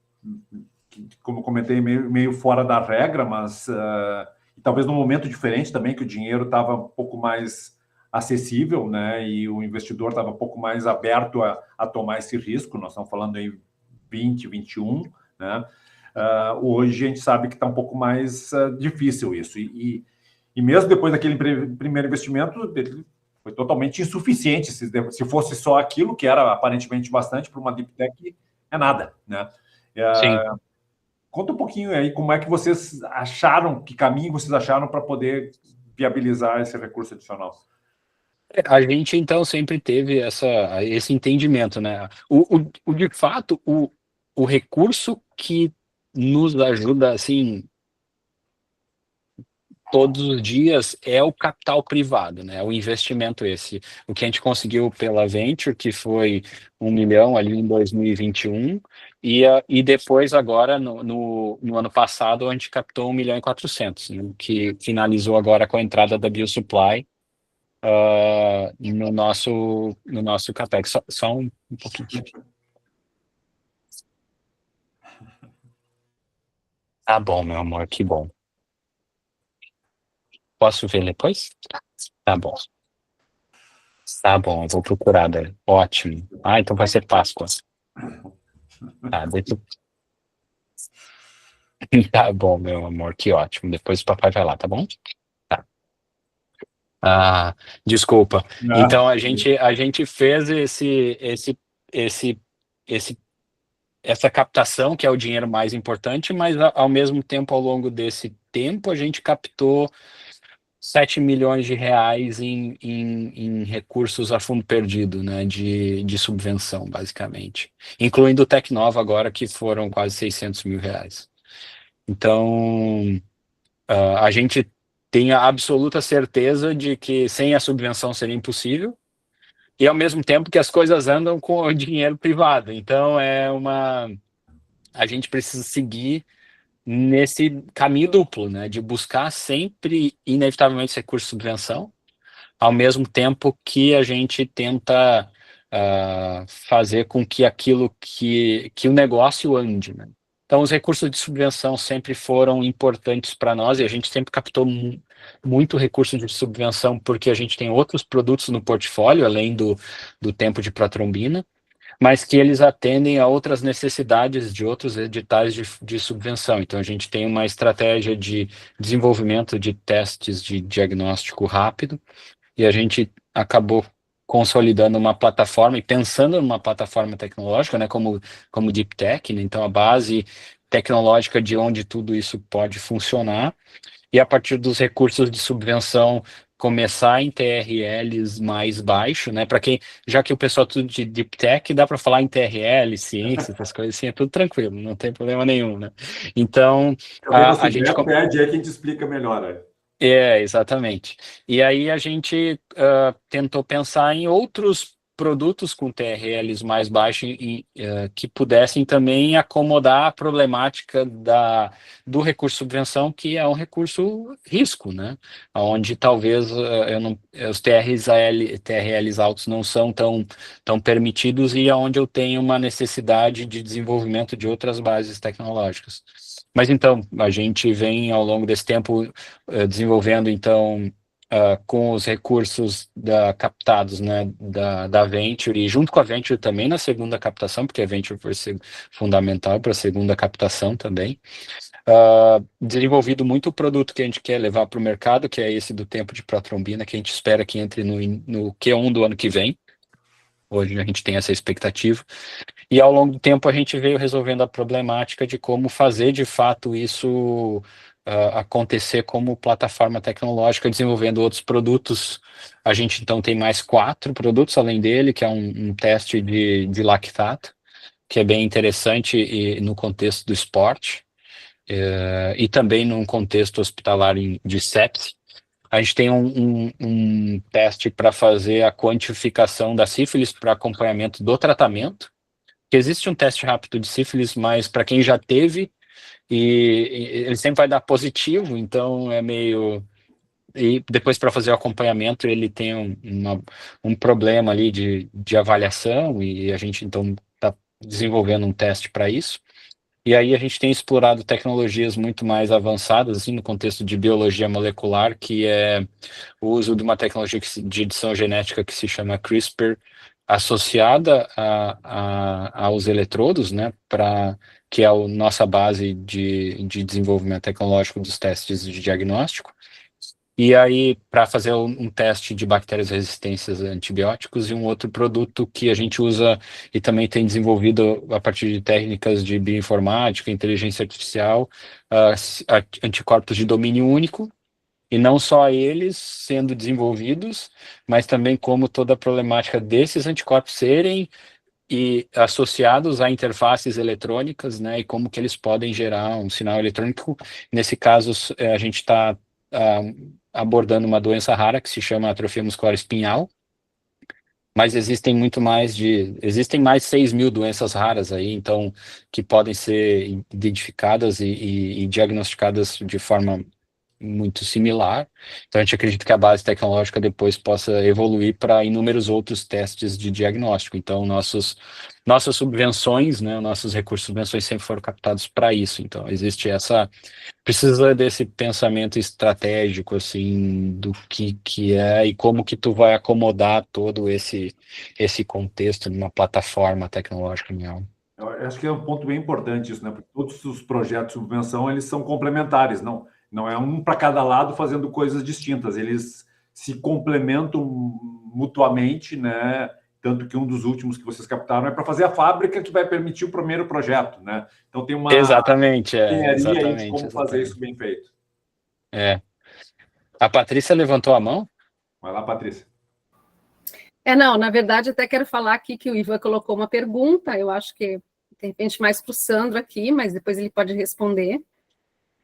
Speaker 2: como eu comentei, meio fora da regra, mas talvez num momento diferente também, que o dinheiro estava um pouco mais acessível, né? E o investidor estava um pouco mais aberto a tomar esse risco. Nós estamos falando em 20, 21, né? Hoje a gente sabe que está um pouco mais difícil isso. E mesmo depois daquele primeiro investimento, ele foi totalmente insuficiente. Se fosse só aquilo, que era aparentemente bastante para uma deep tech, é nada, né?
Speaker 4: Sim.
Speaker 2: Conta um pouquinho aí como é que vocês acharam, que caminho vocês acharam para poder viabilizar esse recurso adicional.
Speaker 4: A gente, então, sempre teve esse entendimento, né? De fato, o recurso que nos ajuda, assim, todos os dias é o capital privado, né? O investimento esse. O que a gente conseguiu pela Venture, que foi 1 milhão ali em 2021, e depois agora, no ano passado, a gente captou 1.400.000, né? Que finalizou agora com a entrada da BioSupply no nosso CAPEX. Só um pouquinho. Tá bom, meu amor, que bom. Posso ver depois? Tá bom. Tá bom, eu vou procurar daí. Ótimo. Então vai ser Páscoa. Tá, tá bom, meu amor, que ótimo. Depois o papai vai lá, tá bom? Tá. Desculpa. Então a gente fez essa captação, que é o dinheiro mais importante, mas ao mesmo tempo, ao longo desse tempo, a gente captou 7 milhões de reais em recursos a fundo perdido, né, de subvenção, basicamente. Incluindo o Tecnova agora, que foram quase 600 mil reais. Então, a gente tem a absoluta certeza de que sem a subvenção seria impossível, e ao mesmo tempo que as coisas andam com o dinheiro privado. Então, a gente precisa seguir nesse caminho duplo, né, de buscar sempre, inevitavelmente, recursos de subvenção, ao mesmo tempo que a gente tenta fazer com que aquilo que o negócio ande, né? Então, os recursos de subvenção sempre foram importantes para nós, e a gente sempre captou muito recurso de subvenção, porque a gente tem outros produtos no portfólio, além do tempo de protrombina. mas que eles atendem a outras necessidades de outros editais de subvenção. Então, a gente tem uma estratégia de desenvolvimento de testes de diagnóstico rápido, e a gente acabou consolidando uma plataforma e pensando numa plataforma tecnológica, né, como Deep Tech, né, então a base tecnológica de onde tudo isso pode funcionar, e a partir dos recursos de subvenção começar em TRLs mais baixo, né? Para quem, já que o pessoal tudo de Deep Tech, dá para falar em TRL, ciência, essas coisas assim, é tudo tranquilo, não tem problema nenhum, né? Então, a gente
Speaker 2: pede aí que a gente explica melhor, né?
Speaker 4: Exatamente. E aí a gente tentou pensar em outros produtos com TRLs mais baixos que pudessem também acomodar a problemática do recurso subvenção, que é um recurso risco, né? Onde talvez os TRLs altos não são tão permitidos e onde eu tenho uma necessidade de desenvolvimento de outras bases tecnológicas. Mas então, a gente vem ao longo desse tempo desenvolvendo, então, com os recursos captados, né, da Venture, e junto com a Venture também na segunda captação, porque a Venture foi ser fundamental para a segunda captação também, desenvolvido muito o produto que a gente quer levar para o mercado, que é esse do tempo de protrombina, que a gente espera que entre no Q1 do ano que vem. Hoje a gente tem essa expectativa. E ao longo do tempo a gente veio resolvendo a problemática de como fazer de fato isso acontecer como plataforma tecnológica, desenvolvendo outros produtos. A gente então tem mais 4 produtos além dele, que é um teste de lactato, que é bem interessante no contexto do esporte, e também num contexto hospitalar de sepse. A gente tem um teste para fazer a quantificação da sífilis para acompanhamento do tratamento, que existe um teste rápido de sífilis, mas para quem já teve, e ele sempre vai dar positivo, então é meio... E depois, para fazer o acompanhamento, ele tem um problema ali de avaliação, e a gente então está desenvolvendo um teste para isso. E aí a gente tem explorado tecnologias muito mais avançadas, assim, no contexto de biologia molecular, que é o uso de uma tecnologia de edição genética que se chama CRISPR, associada aos eletrodos, né, que é a nossa base de desenvolvimento tecnológico dos testes de diagnóstico. E aí, para fazer um teste de bactérias resistentes a antibióticos, e um outro produto que a gente usa e também tem desenvolvido a partir de técnicas de bioinformática, inteligência artificial, anticorpos de domínio único, e não só eles sendo desenvolvidos, mas também como toda a problemática desses anticorpos serem associados a interfaces eletrônicas, né, e como que eles podem gerar um sinal eletrônico. Nesse caso, a gente está abordando uma doença rara que se chama atrofia muscular espinhal, mas existem mais de 6.000 doenças raras aí, então, que podem ser identificadas e diagnosticadas de forma muito similar. Então, a gente acredita que a base tecnológica depois possa evoluir para inúmeros outros testes de diagnóstico. Então, nossas subvenções, né, nossos recursos de subvenções sempre foram captados para isso. Então, precisa desse pensamento estratégico, assim, do que é e como que tu vai acomodar todo esse contexto numa plataforma tecnológica real.
Speaker 2: Eu acho que é um ponto bem importante isso, né? Porque todos os projetos de subvenção, eles são complementares, não é um para cada lado fazendo coisas distintas, eles se complementam mutuamente, né? Tanto que um dos últimos que vocês captaram é para fazer a fábrica que vai permitir o primeiro projeto, né? Então tem uma
Speaker 4: exatamente,
Speaker 2: engenharia aí de como fazer isso bem feito.
Speaker 4: A Patrícia levantou a mão?
Speaker 2: Vai lá, Patrícia.
Speaker 5: Não, na verdade, até quero falar aqui que o Ivan colocou uma pergunta, eu acho que, de repente, mais para o Sandro aqui, mas depois ele pode responder.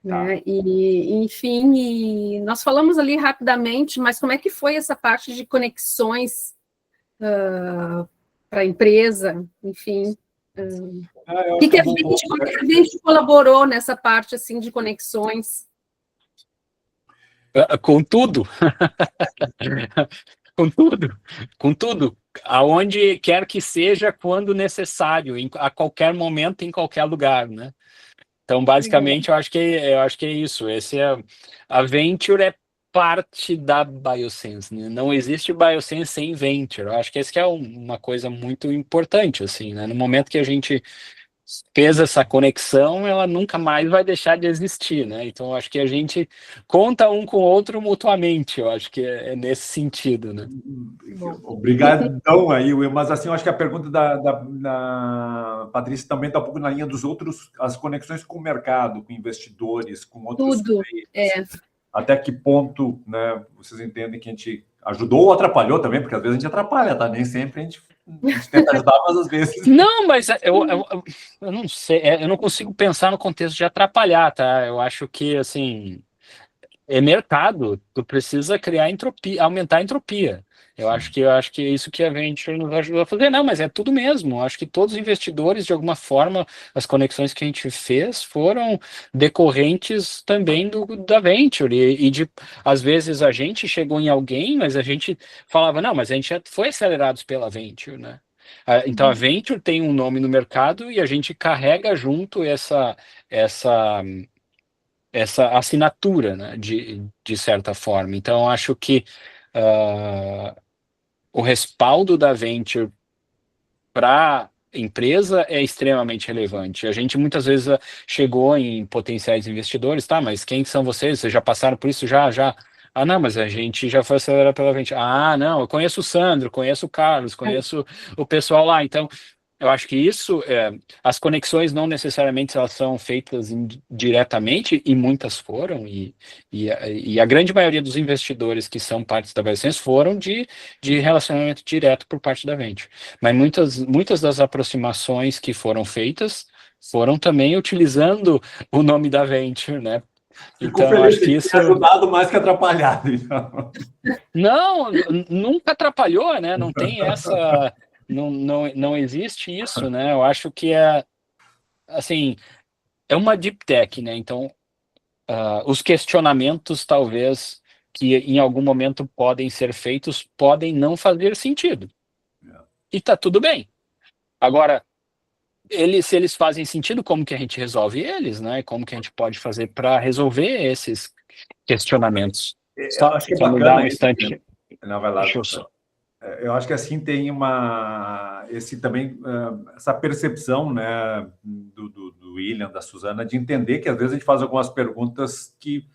Speaker 5: Né? E, enfim, nós falamos ali rapidamente, mas como é que foi essa parte de conexões para a empresa, enfim? O que a gente colaborou nessa parte assim de conexões?
Speaker 4: Com tudo. Com tudo, aonde quer que seja, quando necessário, a qualquer momento, em qualquer lugar, né? Então, basicamente, eu acho que é isso. A Venture parte da Biosense, né? Não existe Biosense sem venture. Eu acho que essa que é uma coisa muito importante, assim, né? No momento que a gente fez essa conexão, ela nunca mais vai deixar de existir, né? Então, eu acho que a gente conta um com o outro mutuamente, eu acho que é nesse sentido, né?
Speaker 2: Obrigadão aí, Will. Mas assim, eu acho que a pergunta da Patrícia também está um pouco na linha dos outros, as conexões com o mercado, com investidores, com outros
Speaker 5: Tudo,
Speaker 2: players. Até que ponto, né, vocês entendem que a gente ajudou ou atrapalhou também, porque às vezes a gente atrapalha, tá? Nem sempre a gente tenta ajudar, mas às vezes...
Speaker 4: Não, mas eu não sei, eu não consigo pensar no contexto de atrapalhar, tá? Eu acho que, assim, é mercado, tu precisa criar entropia, aumentar a entropia. Eu acho que é isso que a Venture nos ajudou a fazer. Não, mas é tudo mesmo. Eu acho que todos os investidores, de alguma forma, as conexões que a gente fez foram decorrentes também da Venture. Às vezes a gente chegou em alguém, mas a gente falava, não, mas a gente já foi acelerados pela Venture, né? Então a Venture tem um nome no mercado e a gente carrega junto essa assinatura, né, de certa forma. Então, eu acho que o respaldo da Venture para a empresa é extremamente relevante. A gente muitas vezes chegou em potenciais investidores, tá, mas quem são vocês? Vocês já passaram por isso? Já. Ah, não, mas a gente já foi acelerado pela Venture. Ah, não, eu conheço o Sandro, conheço o Carlos, conheço o pessoal lá. Então, eu acho que isso, as conexões não necessariamente elas são feitas diretamente, e muitas foram, e a grande maioria dos investidores que são partes da Biosense foram de relacionamento direto por parte da Venture. Mas muitas das aproximações que foram feitas foram também utilizando o nome da Venture, né?
Speaker 2: Ficou
Speaker 4: Então,
Speaker 2: feliz
Speaker 4: acho que isso...
Speaker 2: ajudado mais que atrapalhado. Então.
Speaker 4: Não, nunca atrapalhou, né? Não tem essa... Não existe isso, né? Eu acho que assim, é uma deep tech, né? Então, os questionamentos, talvez, que em algum momento podem ser feitos, podem não fazer sentido. E tá tudo bem. Agora, se eles fazem sentido, como que a gente resolve eles, né? Como que a gente pode fazer para resolver esses questionamentos?
Speaker 2: Eu acho que é bacana.
Speaker 4: Me dá um instante.
Speaker 2: Não, vai lá.
Speaker 4: Deixa eu só.
Speaker 2: Eu acho que assim tem essa percepção, né, do William, da Suzana, de entender que às vezes a gente faz algumas perguntas que,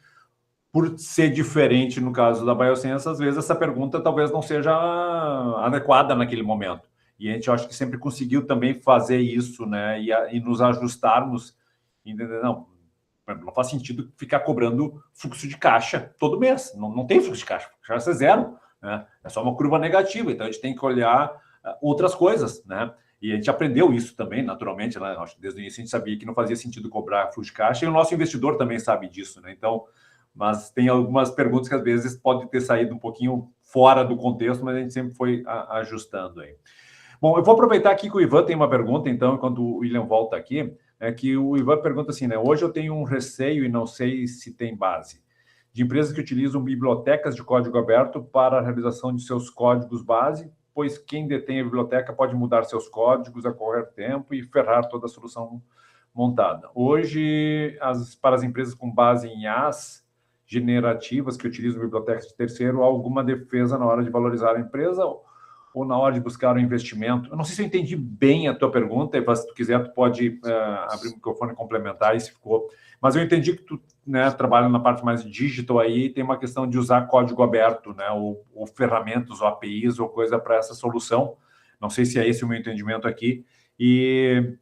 Speaker 2: por ser diferente no caso da Biosense, às vezes essa pergunta talvez não seja adequada naquele momento. E a gente, eu acho que sempre conseguiu também fazer isso, né, e nos ajustarmos, entender, não faz sentido ficar cobrando fluxo de caixa todo mês. Não tem fluxo de caixa, o caixa é zero. Né? É só uma curva negativa, então a gente tem que olhar outras coisas, né? E a gente aprendeu isso também, naturalmente, né? Acho que desde o início a gente sabia que não fazia sentido cobrar fluxo de caixa, e o nosso investidor também sabe disso, né? Então, mas tem algumas perguntas que às vezes podem ter saído um pouquinho fora do contexto, mas a gente sempre foi ajustando aí. Bom, eu vou aproveitar aqui que o Ivan tem uma pergunta, então, enquanto o William volta aqui, que o Ivan pergunta assim, né? Hoje eu tenho um receio e não sei se tem base de empresas que utilizam bibliotecas de código aberto para a realização de seus códigos base, pois quem detém a biblioteca pode mudar seus códigos a qualquer tempo e ferrar toda a solução montada. Hoje, para as empresas com base em IaaS generativas que utilizam bibliotecas de terceiro, há alguma defesa na hora de valorizar a empresa ou na hora de buscar um investimento? Eu não sei se eu entendi bem a tua pergunta, Eva, se tu quiser, tu pode abrir o microfone e complementar, se ficou. Mas eu entendi que tu, né, trabalha na parte mais digital aí, tem uma questão de usar código aberto, né, ou ferramentas, ou APIs, ou coisa para essa solução. Não sei se é esse o meu entendimento aqui. E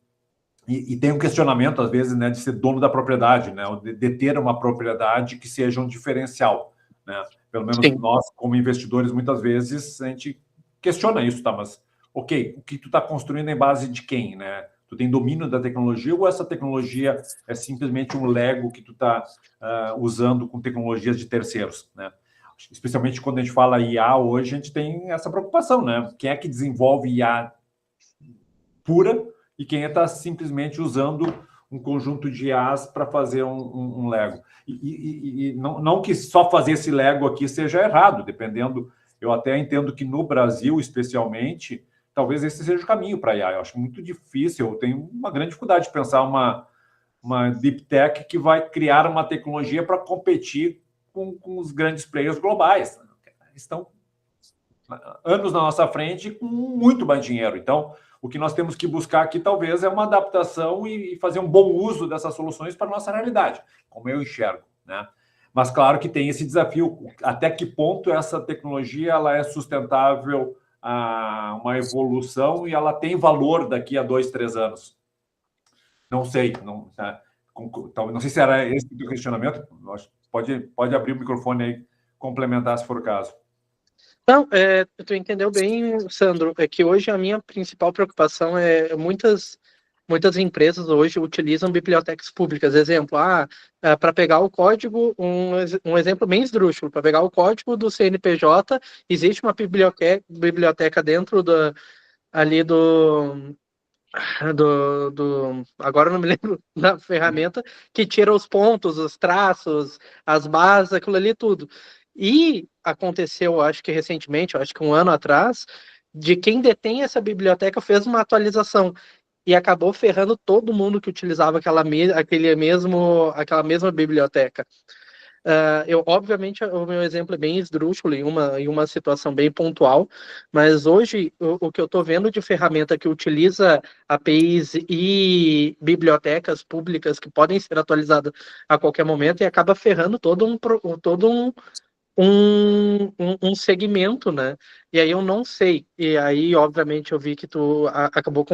Speaker 2: tem um questionamento, às vezes, né, de ser dono da propriedade, né, ou de ter uma propriedade que seja um diferencial, né? Pelo menos Sim. Nós, como investidores, muitas vezes a gente questiona isso, tá? Mas, ok, o que tu está construindo em base de quem, né? Tu tem domínio da tecnologia ou essa tecnologia é simplesmente um Lego que tu está usando com tecnologias de terceiros, né? Especialmente quando a gente fala IA hoje, a gente tem essa preocupação, né? Quem é que desenvolve IA pura e quem está simplesmente usando um conjunto de IAs para fazer um Lego. E não que só fazer esse Lego aqui seja errado, dependendo... Eu até entendo que no Brasil, especialmente, talvez esse seja o caminho para a IA. Eu acho muito difícil, eu tenho uma grande dificuldade de pensar uma deep tech que vai criar uma tecnologia para competir com os grandes players globais. Estão anos na nossa frente com muito mais dinheiro. Então, o que nós temos que buscar aqui, talvez, é uma adaptação e fazer um bom uso dessas soluções para a nossa realidade, como eu enxergo, né? Mas, claro que tem esse desafio, até que ponto essa tecnologia ela é sustentável a uma evolução e ela tem valor daqui a 2, 3 anos. Não sei, não sei se era esse o questionamento. Pode abrir o microfone aí, complementar se for o caso.
Speaker 8: Não, tu entendeu bem, Sandro, é que hoje a minha principal preocupação é muitas empresas hoje utilizam bibliotecas públicas. Exemplo, para pegar o código, um exemplo bem esdrúxulo, para pegar o código do CNPJ, existe uma biblioteca dentro ali agora eu não me lembro da ferramenta, que tira os pontos, os traços, as bases, aquilo ali tudo. E aconteceu, acho que recentemente, acho que um ano atrás, de quem detém essa biblioteca fez uma atualização e acabou ferrando todo mundo que utilizava aquela mesma biblioteca. Obviamente, o meu exemplo é bem esdrúxulo em uma situação bem pontual, mas hoje o que eu estou vendo de ferramenta que utiliza APIs e bibliotecas públicas que podem ser atualizadas a qualquer momento e acaba ferrando todo um segmento, né? E aí eu não sei. E aí, obviamente, eu vi que tu acabou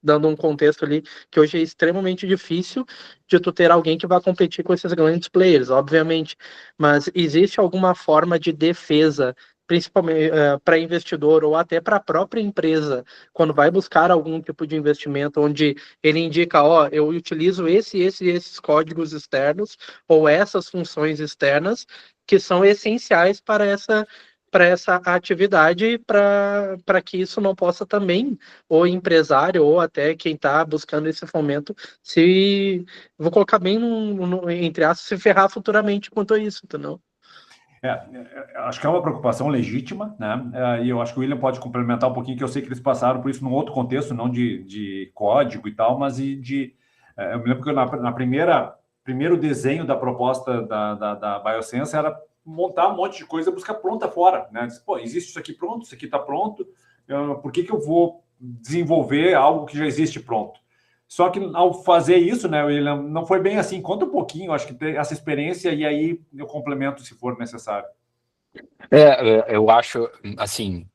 Speaker 8: dando um contexto ali que hoje é extremamente difícil de tu ter alguém que vá competir com esses grandes players, obviamente. Mas existe alguma forma de defesa, principalmente para investidor ou até para a própria empresa, quando vai buscar algum tipo de investimento, onde ele indica, eu utilizo esses códigos externos ou essas funções externas que são essenciais para essa atividade, para que isso não possa também, o empresário ou até quem está buscando esse fomento, vou colocar bem entre aspas, se ferrar futuramente quanto a isso, entendeu?
Speaker 2: Acho que é uma preocupação legítima, né? E eu acho que o William pode complementar um pouquinho, que eu sei que eles passaram por isso num outro contexto, não de código e tal, mas eu me lembro que primeiro desenho da proposta da Biosense era montar um monte de coisa e buscar pronta fora, né? Pô, existe isso aqui pronto, isso aqui está pronto, por que eu vou desenvolver algo que já existe pronto? Só que ao fazer isso, né, William, não foi bem assim. Conta um pouquinho, acho que tem essa experiência e aí eu complemento se for necessário.
Speaker 4: Eu acho, assim,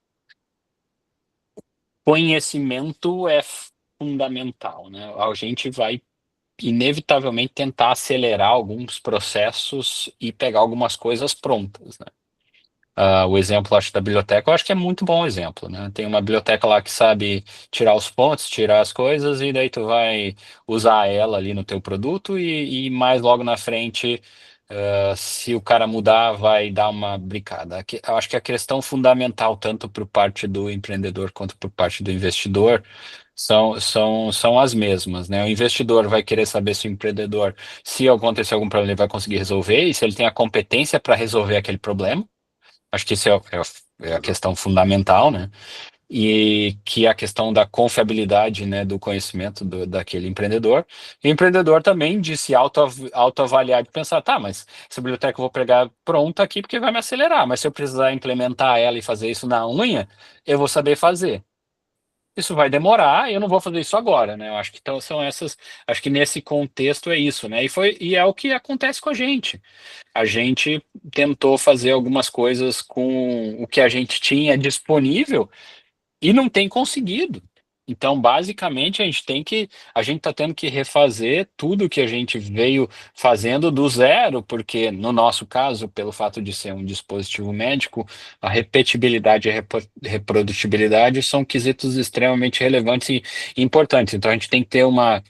Speaker 4: conhecimento é fundamental, né? A gente vai inevitavelmente tentar acelerar alguns processos e pegar algumas coisas prontas, né? O exemplo, acho, da biblioteca, eu acho que é muito bom exemplo, né? Tem uma biblioteca lá que sabe tirar os pontos, tirar as coisas, e daí tu vai usar ela ali no teu produto e mais logo na frente, se o cara mudar, vai dar uma brincada. Eu acho que a questão fundamental, tanto por parte do empreendedor quanto por parte do investidor, são as mesmas, né? O investidor vai querer saber se o empreendedor, se acontecer algum problema, ele vai conseguir resolver, e se ele tem a competência para resolver aquele problema. Acho que isso é a questão fundamental, né? E que é a questão da confiabilidade, né, do conhecimento daquele empreendedor. E o empreendedor também de se autoavaliar, de pensar, mas essa biblioteca eu vou pegar pronta aqui porque vai me acelerar, mas se eu precisar implementar ela e fazer isso na unha, eu vou saber fazer. Isso vai demorar, eu não vou fazer isso agora, né? Eu acho que então são essas. Acho que nesse contexto é isso, né? E é o que acontece com a gente. A gente tentou fazer algumas coisas com o que a gente tinha disponível e não tem conseguido. Então, basicamente, a gente está tendo que refazer tudo que a gente veio fazendo do zero, porque, no nosso caso, pelo fato de ser um dispositivo médico, a repetibilidade e a reprodutibilidade são quesitos extremamente relevantes e importantes. Então, a gente tem que ter uma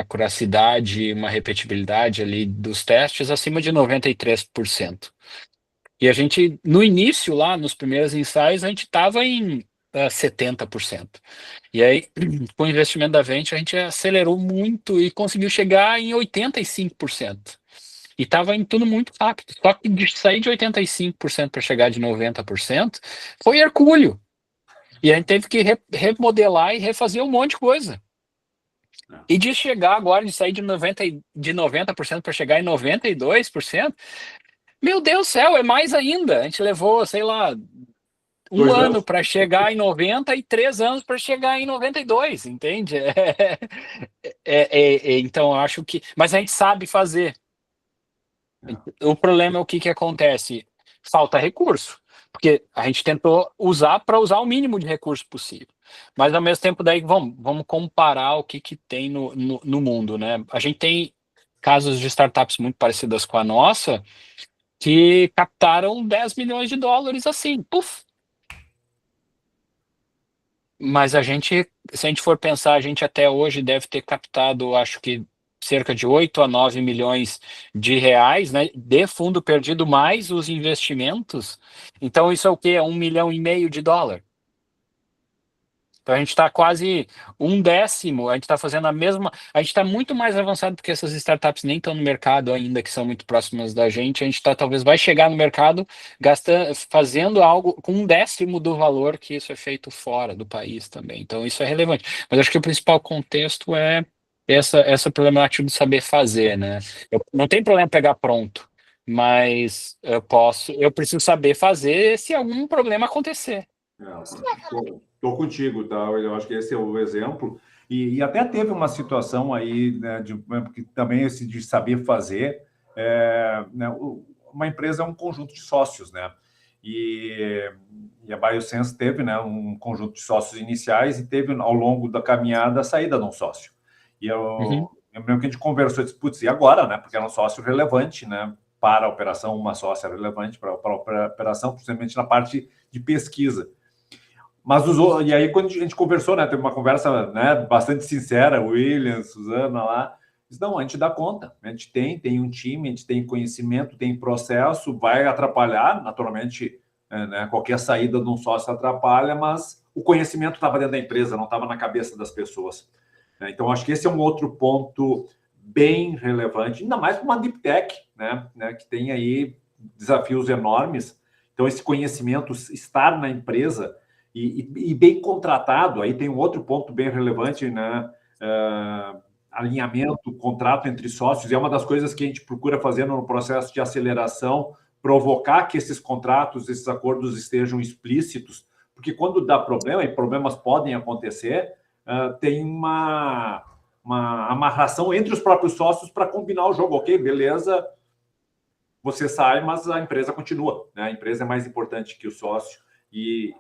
Speaker 4: acuracidade, uma repetibilidade ali dos testes acima de 93%. E a gente, no início, lá, nos primeiros ensaios, a gente estava em 70%. E aí, com o investimento da Venture, a gente acelerou muito e conseguiu chegar em 85%. E estava indo tudo muito rápido. Só que de sair de 85% para chegar de 90% foi hercúleo. E a gente teve que remodelar e refazer um monte de coisa. E de chegar agora, de sair de 90% para chegar em 92%, Meu Deus do céu, é mais ainda. A gente levou, sei lá,
Speaker 2: 2
Speaker 4: ano
Speaker 2: anos.
Speaker 4: para chegar em 90 e 3 anos para chegar em 92, entende? Então, acho que. Mas a gente sabe fazer. O problema é o que acontece? Falta recurso. Porque a gente tentou usar para usar o mínimo de recurso possível. Mas, ao mesmo tempo, daí vamos comparar o que tem no mundo, né? A gente tem casos de startups muito parecidas com a nossa, que captaram 10 milhões de dólares assim, puf. Mas se a gente for pensar, a gente até hoje deve ter captado, acho que cerca de 8 a 9 milhões de reais, né, de fundo perdido, mais os investimentos. Então, isso é o quê? É 1,5 milhão de dólar. Então, a gente está quase 1/10, a gente está fazendo a mesma. A gente está muito mais avançado porque essas startups nem estão no mercado ainda, que são muito próximas da gente. A gente talvez vai chegar no mercado fazendo algo com 1/10 do valor que isso é feito fora do país também. Então, isso é relevante. Mas acho que o principal contexto é essa problemática de saber fazer, né? Não tem problema pegar pronto, mas eu preciso saber fazer se algum problema acontecer.
Speaker 2: Estou contigo, tá? Eu acho que esse é o exemplo. E até teve uma situação aí, né, porque também esse de saber fazer, né, uma empresa é um conjunto de sócios, né? E a Biosense teve, né, um conjunto de sócios iniciais e teve, ao longo da caminhada, a saída de um sócio. E eu lembro que a gente conversou e disse, putz, e agora, né? Porque era um sócio relevante, né? Para a operação, uma sócia relevante para a operação, principalmente na parte de pesquisa. Mas e aí, quando a gente conversou, né, teve uma conversa, né, bastante sincera, William, Suzana lá, disse, não, a gente dá conta, a gente tem um time, a gente tem conhecimento, tem processo, vai atrapalhar, naturalmente, né, qualquer saída de um sócio atrapalha, mas o conhecimento estava dentro da empresa, não estava na cabeça das pessoas. Então, acho que esse é um outro ponto bem relevante, ainda mais para uma deep tech, né, que tem aí desafios enormes. Então, esse conhecimento, estar na empresa e bem contratado, aí tem um outro ponto bem relevante, né? Alinhamento, contrato entre sócios, é uma das coisas que a gente procura fazer no processo de aceleração, provocar que esses contratos, esses acordos estejam explícitos, porque quando dá problema, e problemas podem acontecer, tem uma amarração entre os próprios sócios para combinar o jogo, ok, beleza, você sai, mas a empresa continua, né? A empresa é mais importante que o sócio, e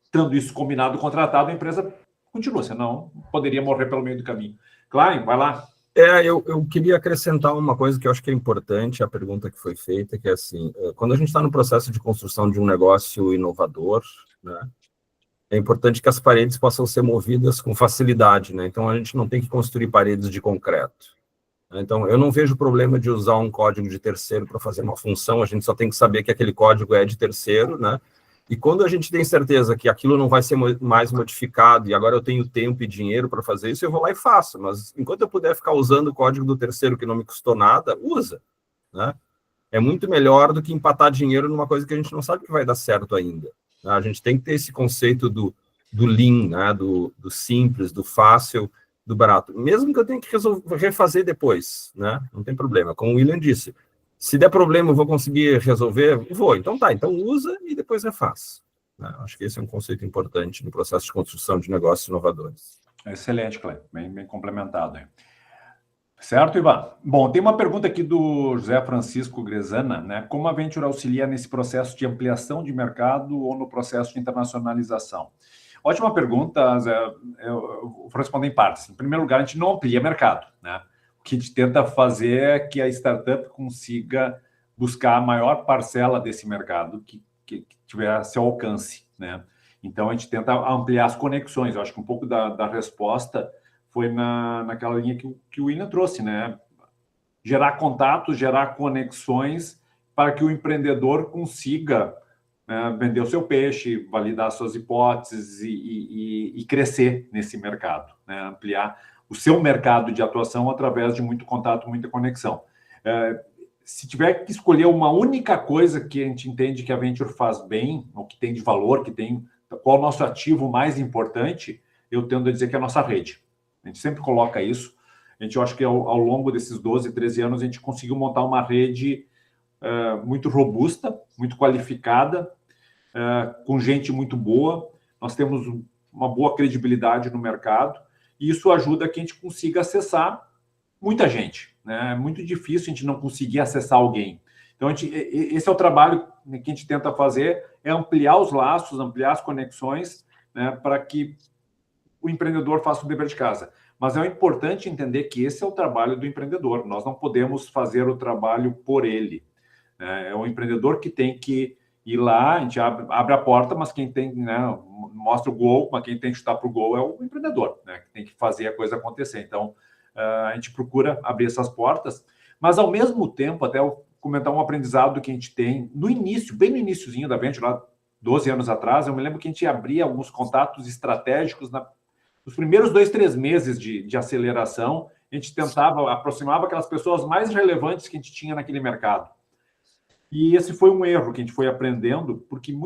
Speaker 2: estando isso combinado, contratado, a empresa continua, senão poderia morrer pelo meio do caminho. Klein, vai lá.
Speaker 3: Eu queria acrescentar uma coisa que eu acho que é importante, a pergunta que foi feita, que é assim, quando a gente está no processo de construção de um negócio inovador, né, é importante que as paredes possam ser movidas com facilidade, né? Então, a gente não tem que construir paredes de concreto. Então, eu não vejo problema de usar um código de terceiro para fazer uma função, a gente só tem que saber que aquele código é de terceiro, né? E quando a gente tem certeza que aquilo não vai ser mais modificado e agora eu tenho tempo e dinheiro para fazer isso, eu vou lá e faço. Mas enquanto eu puder ficar usando o código do terceiro que não me custou nada, usa, né? É muito melhor do que empatar dinheiro numa coisa que a gente não sabe que vai dar certo ainda. Né? A gente tem que ter esse conceito do lean, né? do simples, do fácil, do barato. Mesmo que eu tenha que refazer depois, né? Não tem problema. Como o William disse, se der problema, eu vou conseguir resolver? Vou. Então tá, então usa e depois refaz. Acho que esse é um conceito importante no processo de construção de negócios inovadores.
Speaker 2: Excelente, Cleber. Bem complementado. Certo, Ivan? Bom, tem uma pergunta aqui do José Francisco Grezana, né? Como a Venture auxilia nesse processo de ampliação de mercado ou no processo de internacionalização? Ótima pergunta, Zé. Eu vou responder em partes. Em primeiro lugar, a gente não amplia mercado, né? O que a gente tenta fazer é que a startup consiga buscar a maior parcela desse mercado que tiver a seu alcance, né? Então, a gente tenta ampliar as conexões. Eu acho que um pouco da resposta foi naquela linha que o William trouxe, né? Gerar contatos, gerar conexões para que o empreendedor consiga vender o seu peixe, validar suas hipóteses e crescer nesse mercado, né? Ampliar o seu mercado de atuação através de muito contato, muita conexão. Se tiver que escolher uma única coisa que a gente entende que a Venture faz bem, ou que tem de valor, qual é o nosso ativo mais importante, eu tendo a dizer que é a nossa rede. A gente sempre coloca isso. A gente, eu acho que ao longo desses 12, 13 anos, a gente conseguiu montar uma rede muito robusta, muito qualificada, com gente muito boa. Nós temos uma boa credibilidade no mercado, e isso ajuda que a gente consiga acessar muita gente, né? É muito difícil a gente não conseguir acessar alguém. Então, esse é o trabalho que a gente tenta fazer, é ampliar os laços, ampliar as conexões, né, para que o empreendedor faça o dever de casa. Mas é importante entender que esse é o trabalho do empreendedor. Nós não podemos fazer o trabalho por ele, né? É o empreendedor que tem que ir lá, a gente abre a porta, mas quem tem, né, mostra o gol, mas quem tem que chutar para o gol é o empreendedor, né, que tem que fazer a coisa acontecer. Então, a gente procura abrir essas portas, mas ao mesmo tempo, até eu comentar um aprendizado que a gente tem no início, bem no iniciozinho da Venture, lá 12 anos atrás, eu me lembro que a gente abria alguns contatos estratégicos nos primeiros 2, 3 meses de aceleração. A gente tentava, aproximava aquelas pessoas mais relevantes que a gente tinha naquele mercado. E esse foi um erro que a gente foi aprendendo, porque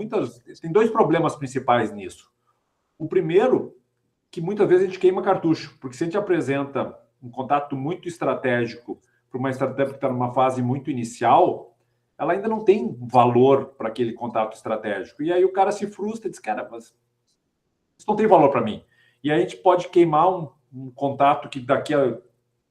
Speaker 2: tem 2 problemas principais nisso. O primeiro, que muitas vezes a gente queima cartucho, porque se a gente apresenta um contato muito estratégico para uma startup que está numa fase muito inicial, ela ainda não tem valor para aquele contato estratégico. E aí o cara se frustra e diz, cara, mas isso não tem valor para mim. E aí a gente pode queimar um contato que daqui a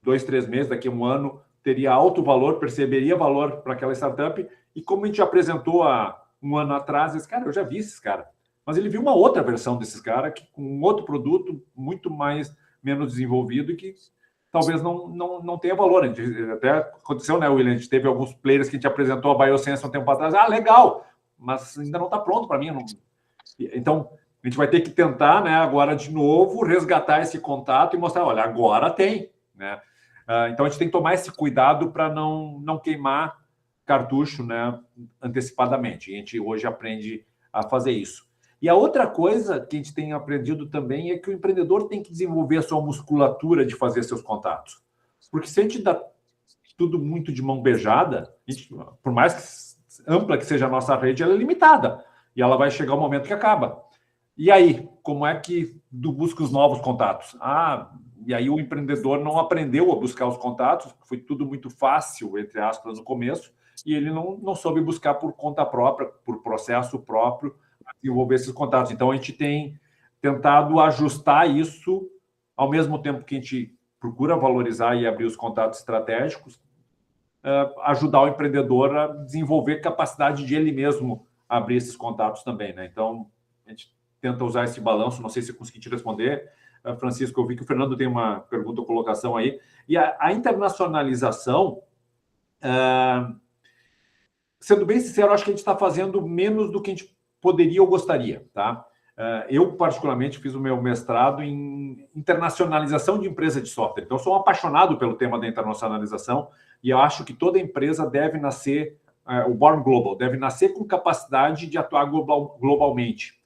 Speaker 2: 2, 3 meses, daqui a um ano, teria alto valor, perceberia valor para aquela startup. E como a gente apresentou há um ano atrás, esse cara, eu já vi esses caras. Mas ele viu uma outra versão desses caras, com um outro produto muito menos desenvolvido e que talvez não tenha valor. Até aconteceu, né, William? A gente teve alguns players que a gente apresentou a Biosense há um tempo atrás. Ah, legal, mas ainda não está pronto para mim. Então, a gente vai ter que tentar, né, agora de novo, resgatar esse contato e mostrar, olha, agora tem, né? Então, a gente tem que tomar esse cuidado para não queimar cartucho, né, antecipadamente. E a gente hoje aprende a fazer isso. E a outra coisa que a gente tem aprendido também é que o empreendedor tem que desenvolver a sua musculatura de fazer seus contatos. Porque se a gente dá tudo muito de mão beijada, por mais ampla que seja a nossa rede, ela é limitada. E ela vai chegar um momento que acaba. E aí, como é que busca os novos contatos? E aí o empreendedor não aprendeu a buscar os contatos, foi tudo muito fácil, entre aspas, no começo, e ele não soube buscar por conta própria, por processo próprio, desenvolver esses contatos. Então, a gente tem tentado ajustar isso, ao mesmo tempo que a gente procura valorizar e abrir os contatos estratégicos, ajudar o empreendedor a desenvolver capacidade de ele mesmo abrir esses contatos também, né? Então, a gente tenta usar esse balanço. Não sei se eu consegui te responder, Francisco. Eu vi que o Fernando tem uma pergunta ou colocação aí. E a internacionalização, sendo bem sincero, acho que a gente está fazendo menos do que a gente poderia ou gostaria, tá? Eu, particularmente, fiz o meu mestrado em internacionalização de empresa de software. Então, eu sou um apaixonado pelo tema da internacionalização e eu acho que toda empresa deve nascer, o Born Global, deve nascer com capacidade de atuar globalmente.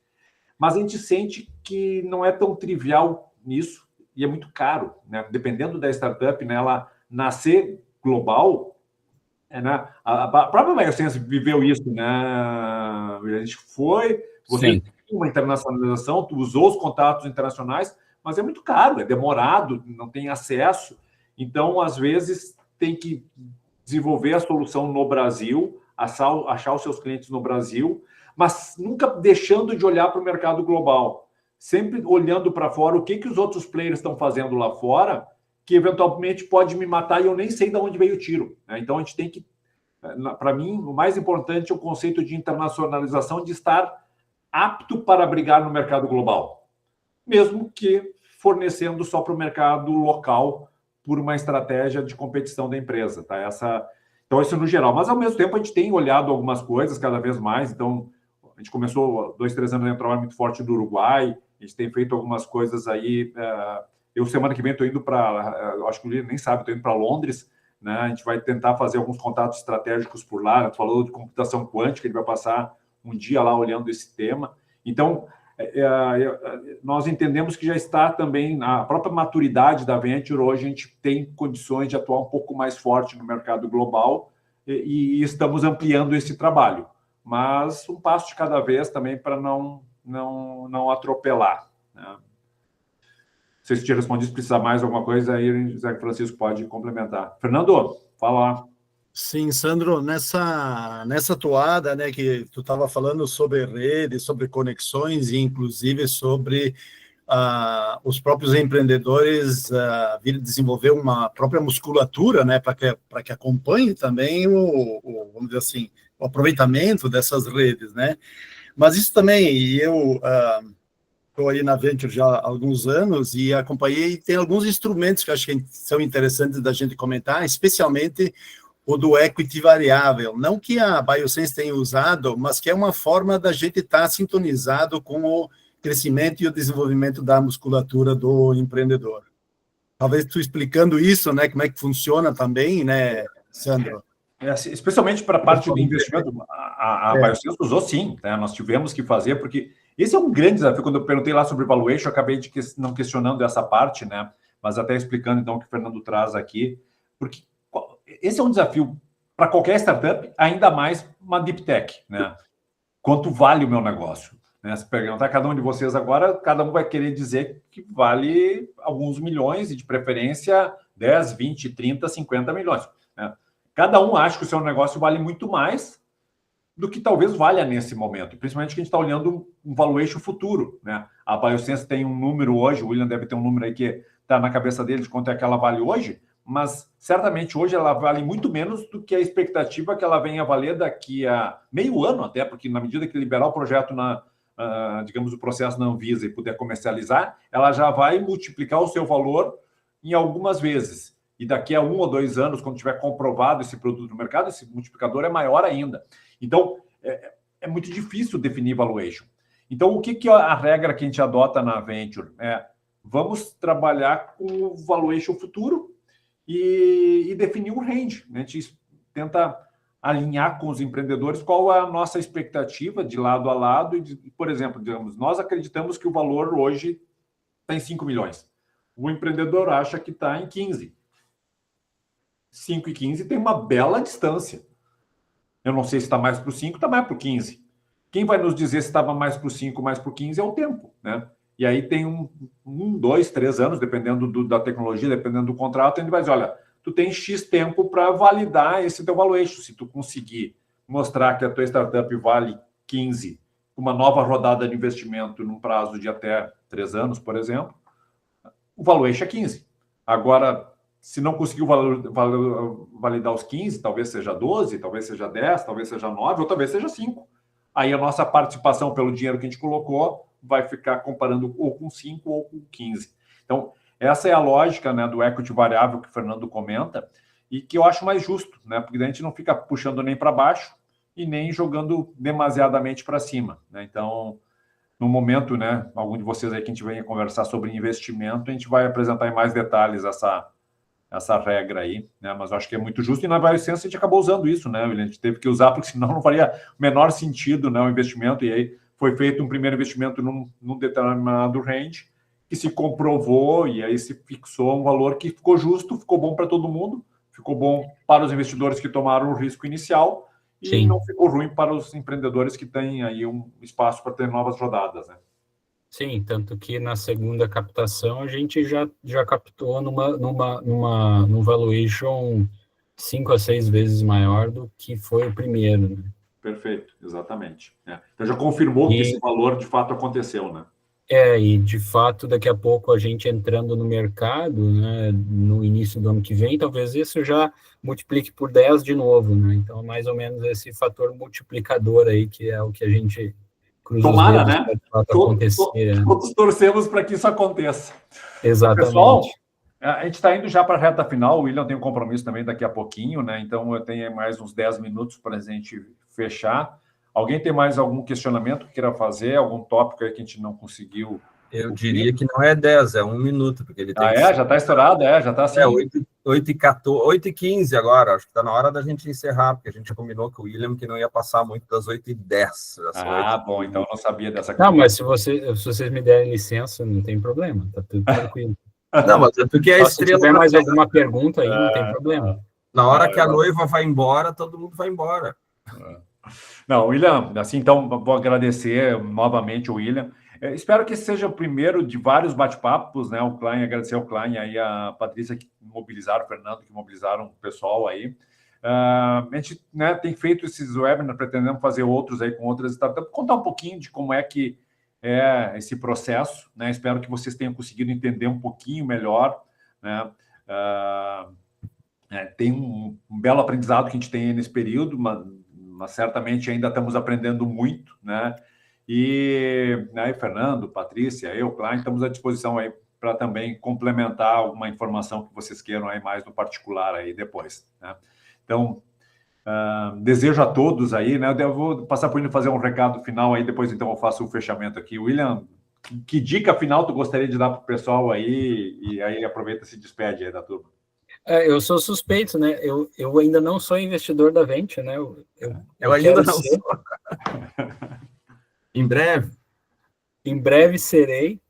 Speaker 2: Mas a gente sente que não é tão trivial nisso e é muito caro, né? Dependendo da startup, né, ela nascer global, né? A própria Biosense viveu isso, né? A gente você tem uma internacionalização, tu usou os contatos internacionais, mas é muito caro, é demorado, não tem acesso. Então, às vezes, tem que desenvolver a solução no Brasil, achar os seus clientes no Brasil, mas nunca deixando de olhar para o mercado global, sempre olhando para fora o que os outros players estão fazendo lá fora, que eventualmente pode me matar e eu nem sei de onde veio o tiro, né? Então, a gente tem que, para mim, o mais importante é o conceito de internacionalização, de estar apto para brigar no mercado global, mesmo que fornecendo só para o mercado local por uma estratégia de competição da empresa, tá? Então, isso no geral. Mas, ao mesmo tempo, a gente tem olhado algumas coisas cada vez mais. Então, a gente começou 2, 3 anos a trabalhar muito forte do Uruguai, a gente tem feito algumas coisas aí. Eu, semana que vem, estou indo para, acho que o Lili nem sabe, estou indo para Londres, né? A gente vai tentar fazer alguns contatos estratégicos por lá. Tu falou de computação quântica, ele vai passar um dia lá olhando esse tema. Então, nós entendemos que já está também na própria maturidade da Venture. Hoje a gente tem condições de atuar um pouco mais forte no mercado global e estamos ampliando esse trabalho. Mas um passo de cada vez também para não atropelar, né? Não sei se te respondi, se precisar mais alguma coisa, aí o Zé Francisco pode complementar. Fernando, fala lá.
Speaker 7: Sim, Sandro, nessa toada, né, que tu estava falando sobre redes, sobre conexões e inclusive sobre os próprios empreendedores virem desenvolver uma própria musculatura, né, para que acompanhe também vamos dizer assim, o aproveitamento dessas redes, né? Mas isso também, eu estou aí na Venture já há alguns anos e acompanhei, tem alguns instrumentos que eu acho que são interessantes da gente comentar, especialmente o do equity variável. Não que a Biosense tenha usado, mas que é uma forma da gente estar sintonizado com o crescimento e o desenvolvimento da musculatura do empreendedor. Talvez tu explicando isso, né, como é que funciona também, né, Sandro?
Speaker 2: Especialmente para a parte do investimento, a Biosense usou sim, né? Nós tivemos que fazer, porque esse é um grande desafio. Quando eu perguntei lá sobre valuation, eu acabei não questionando essa parte, né? Mas até explicando então o que o Fernando traz aqui, porque esse é um desafio para qualquer startup, ainda mais uma deep tech, né? Quanto vale o meu negócio? Né? Se perguntar a cada um de vocês agora, cada um vai querer dizer que vale alguns milhões e de preferência 10, 20, 30, 50 milhões. Né? Cada um acha que o seu negócio vale muito mais do que talvez valha nesse momento, principalmente que a gente está olhando um valuation futuro, né? A Biosense tem um número hoje, o William deve ter um número aí que está na cabeça dele de quanto é que ela vale hoje, mas certamente hoje ela vale muito menos do que a expectativa que ela venha a valer daqui a meio ano até, porque na medida que liberar o projeto digamos, o processo na Anvisa e puder comercializar, ela já vai multiplicar o seu valor em algumas vezes. E daqui a 1 ou 2 anos, quando tiver comprovado esse produto no mercado, esse multiplicador é maior ainda. Então, é muito difícil definir valuation. Então, o que é a regra que a gente adota na Venture? Vamos trabalhar com o valuation futuro e definir um range. A gente tenta alinhar com os empreendedores qual é a nossa expectativa de lado a lado. Por exemplo, digamos, nós acreditamos que o valor hoje está em 5 milhões. O empreendedor acha que está em 15. 5 e 15 tem uma bela distância. Eu não sei se está mais para o 5, está mais para o 15. Quem vai nos dizer se estava mais para o 5, mais para o 15 é o tempo, né? E aí tem 2, 3 anos, dependendo da tecnologia, dependendo do contrato, a gente vai dizer, olha, tu tem X tempo para validar esse teu valuation. Se tu conseguir mostrar que a tua startup vale 15, uma nova rodada de investimento num prazo de até 3 anos, por exemplo, o valuation é 15. Agora, se não conseguiu validar os 15, talvez seja 12, talvez seja 10, talvez seja 9, ou talvez seja 5. Aí a nossa participação pelo dinheiro que a gente colocou vai ficar comparando ou com 5 ou com 15. Então, essa é a lógica, né, do equity variável que o Fernando comenta e que eu acho mais justo, né, porque daí a gente não fica puxando nem para baixo e nem jogando demasiadamente para cima, né? Então, no momento, né, algum de vocês aí que a gente venha conversar sobre investimento, a gente vai apresentar em mais detalhes essa regra aí, né? Mas eu acho que é muito justo, e na Biosense a gente acabou usando isso, né? A gente teve que usar, porque senão não faria o menor sentido, né, o investimento, e aí foi feito um primeiro investimento num determinado range, que se comprovou, e aí se fixou um valor que ficou justo, ficou bom para todo mundo, ficou bom para os investidores que tomaram o risco inicial, e Sim. não ficou ruim para os empreendedores que têm aí um espaço para ter novas rodadas, né?
Speaker 4: Sim, tanto que na segunda captação a gente já captou num valuation 5 a 6 vezes maior do que foi o primeiro, né?
Speaker 2: Perfeito, exatamente. Então já confirmou que esse valor de fato aconteceu, né?
Speaker 4: E de fato daqui a pouco a gente entrando no mercado, né, no início do ano que vem, talvez isso já multiplique por 10 de novo, né? Então mais ou menos esse fator multiplicador aí que é o que a gente
Speaker 2: tomara, né? Todos torcemos para que isso aconteça.
Speaker 4: Exatamente.
Speaker 2: Pessoal, a gente está indo já para a reta final. O William tem um compromisso também daqui a pouquinho, né? Então eu tenho mais uns 10 minutos para a gente fechar. Alguém tem mais algum questionamento que queira fazer? Algum tópico aí que a gente não conseguiu?
Speaker 3: Eu diria que não é 10, é 1 minuto, porque ele tem.
Speaker 2: Já está estourado, já está assim.
Speaker 3: 8h15 agora, acho que está na hora da gente encerrar, porque a gente combinou com o William que não ia passar muito das 8h10.
Speaker 2: Bom, então eu não sabia dessa
Speaker 4: coisa. Não, mas se vocês me derem licença, não tem problema, tá tudo tranquilo.
Speaker 3: Não, mas é porque a estrela.
Speaker 4: Se tiver mais alguma pergunta aí, não tem problema.
Speaker 3: Na hora que a noiva vai embora, todo mundo vai embora.
Speaker 2: Não, William, assim, então vou agradecer novamente o William. Espero que esse seja o primeiro de vários bate-papos, né? O Klein, agradecer ao Klein e a Patrícia que mobilizaram, o Fernando que mobilizaram o pessoal aí. A gente, né, tem feito esses webinars, pretendemos fazer outros aí com outras startups, contar um pouquinho de como é que é esse processo, né? Espero que vocês tenham conseguido entender um pouquinho melhor, né? Tem um belo aprendizado que a gente tem nesse período, mas certamente ainda estamos aprendendo muito, né? E né, Fernando, Patrícia, eu, Klein, estamos à disposição aí para também complementar alguma informação que vocês queiram aí mais no particular aí depois, né? Então, desejo a todos aí, né? Eu vou passar por ele fazer um recado final aí, depois então eu faço o fechamento aqui. William, que dica final tu gostaria de dar para o pessoal aí? E aí aproveita e se despede aí da turma.
Speaker 9: Eu sou suspeito, né? Eu ainda não sou investidor da Venture, né?
Speaker 3: Eu ainda não sou. Em breve?
Speaker 9: Em breve serei.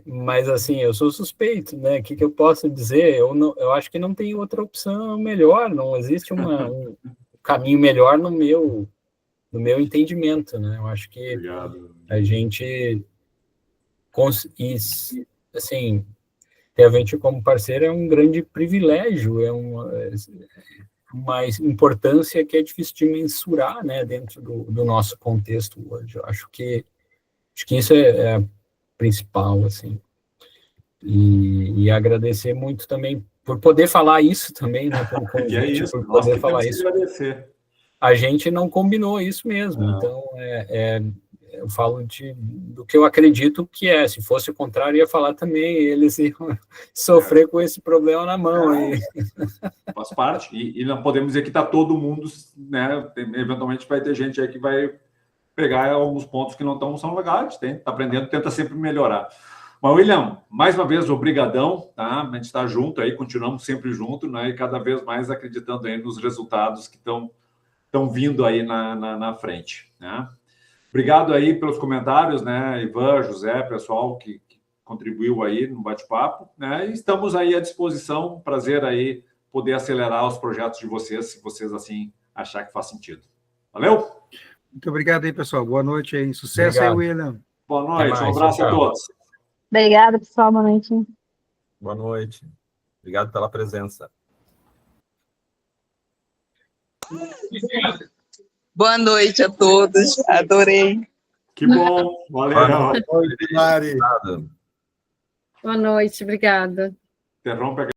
Speaker 9: Mas assim, eu sou suspeito, né? O que eu posso dizer? Eu acho que não tem outra opção melhor, não existe um caminho melhor no meu entendimento, né? Eu acho que
Speaker 2: Obrigado.
Speaker 9: A gente assim, ter a Venture como parceiro é um grande privilégio, é uma importância que é difícil de mensurar, né, dentro do nosso contexto hoje. Eu acho que isso é principal, assim. E agradecer muito também por poder falar isso também, né, pelo convite,
Speaker 2: é isso,
Speaker 9: por poder falar isso.
Speaker 2: Agradecer.
Speaker 9: A gente não combinou isso mesmo, então eu falo do que eu acredito que se fosse o contrário, ia falar também, eles iam sofrer com esse problema na mão.
Speaker 2: Faz parte, e não podemos dizer que está todo mundo, né, eventualmente vai ter gente aí que vai pegar alguns pontos que não são legais, está aprendendo, tenta sempre melhorar. Mas, William, mais uma vez, obrigadão, tá? A gente está junto aí, continuamos sempre junto, né, e cada vez mais acreditando aí nos resultados que estão vindo aí na frente, né? Obrigado aí pelos comentários, né, Ivan, José, pessoal que contribuiu aí no bate-papo, né? E estamos aí à disposição, prazer aí poder acelerar os projetos de vocês, se vocês assim achar que faz sentido. Valeu?
Speaker 1: Muito obrigado aí, pessoal. Boa noite aí. Sucesso
Speaker 3: Obrigado.
Speaker 1: aí, William.
Speaker 2: Boa noite, um abraço a todos.
Speaker 10: Obrigada, pessoal. Boa noite.
Speaker 3: Boa noite. Obrigado pela presença.
Speaker 11: Boa noite a todos. Adorei.
Speaker 2: Que bom. Valeu.
Speaker 7: Boa noite, Mari.
Speaker 5: Boa noite, obrigada.
Speaker 2: Interrompe a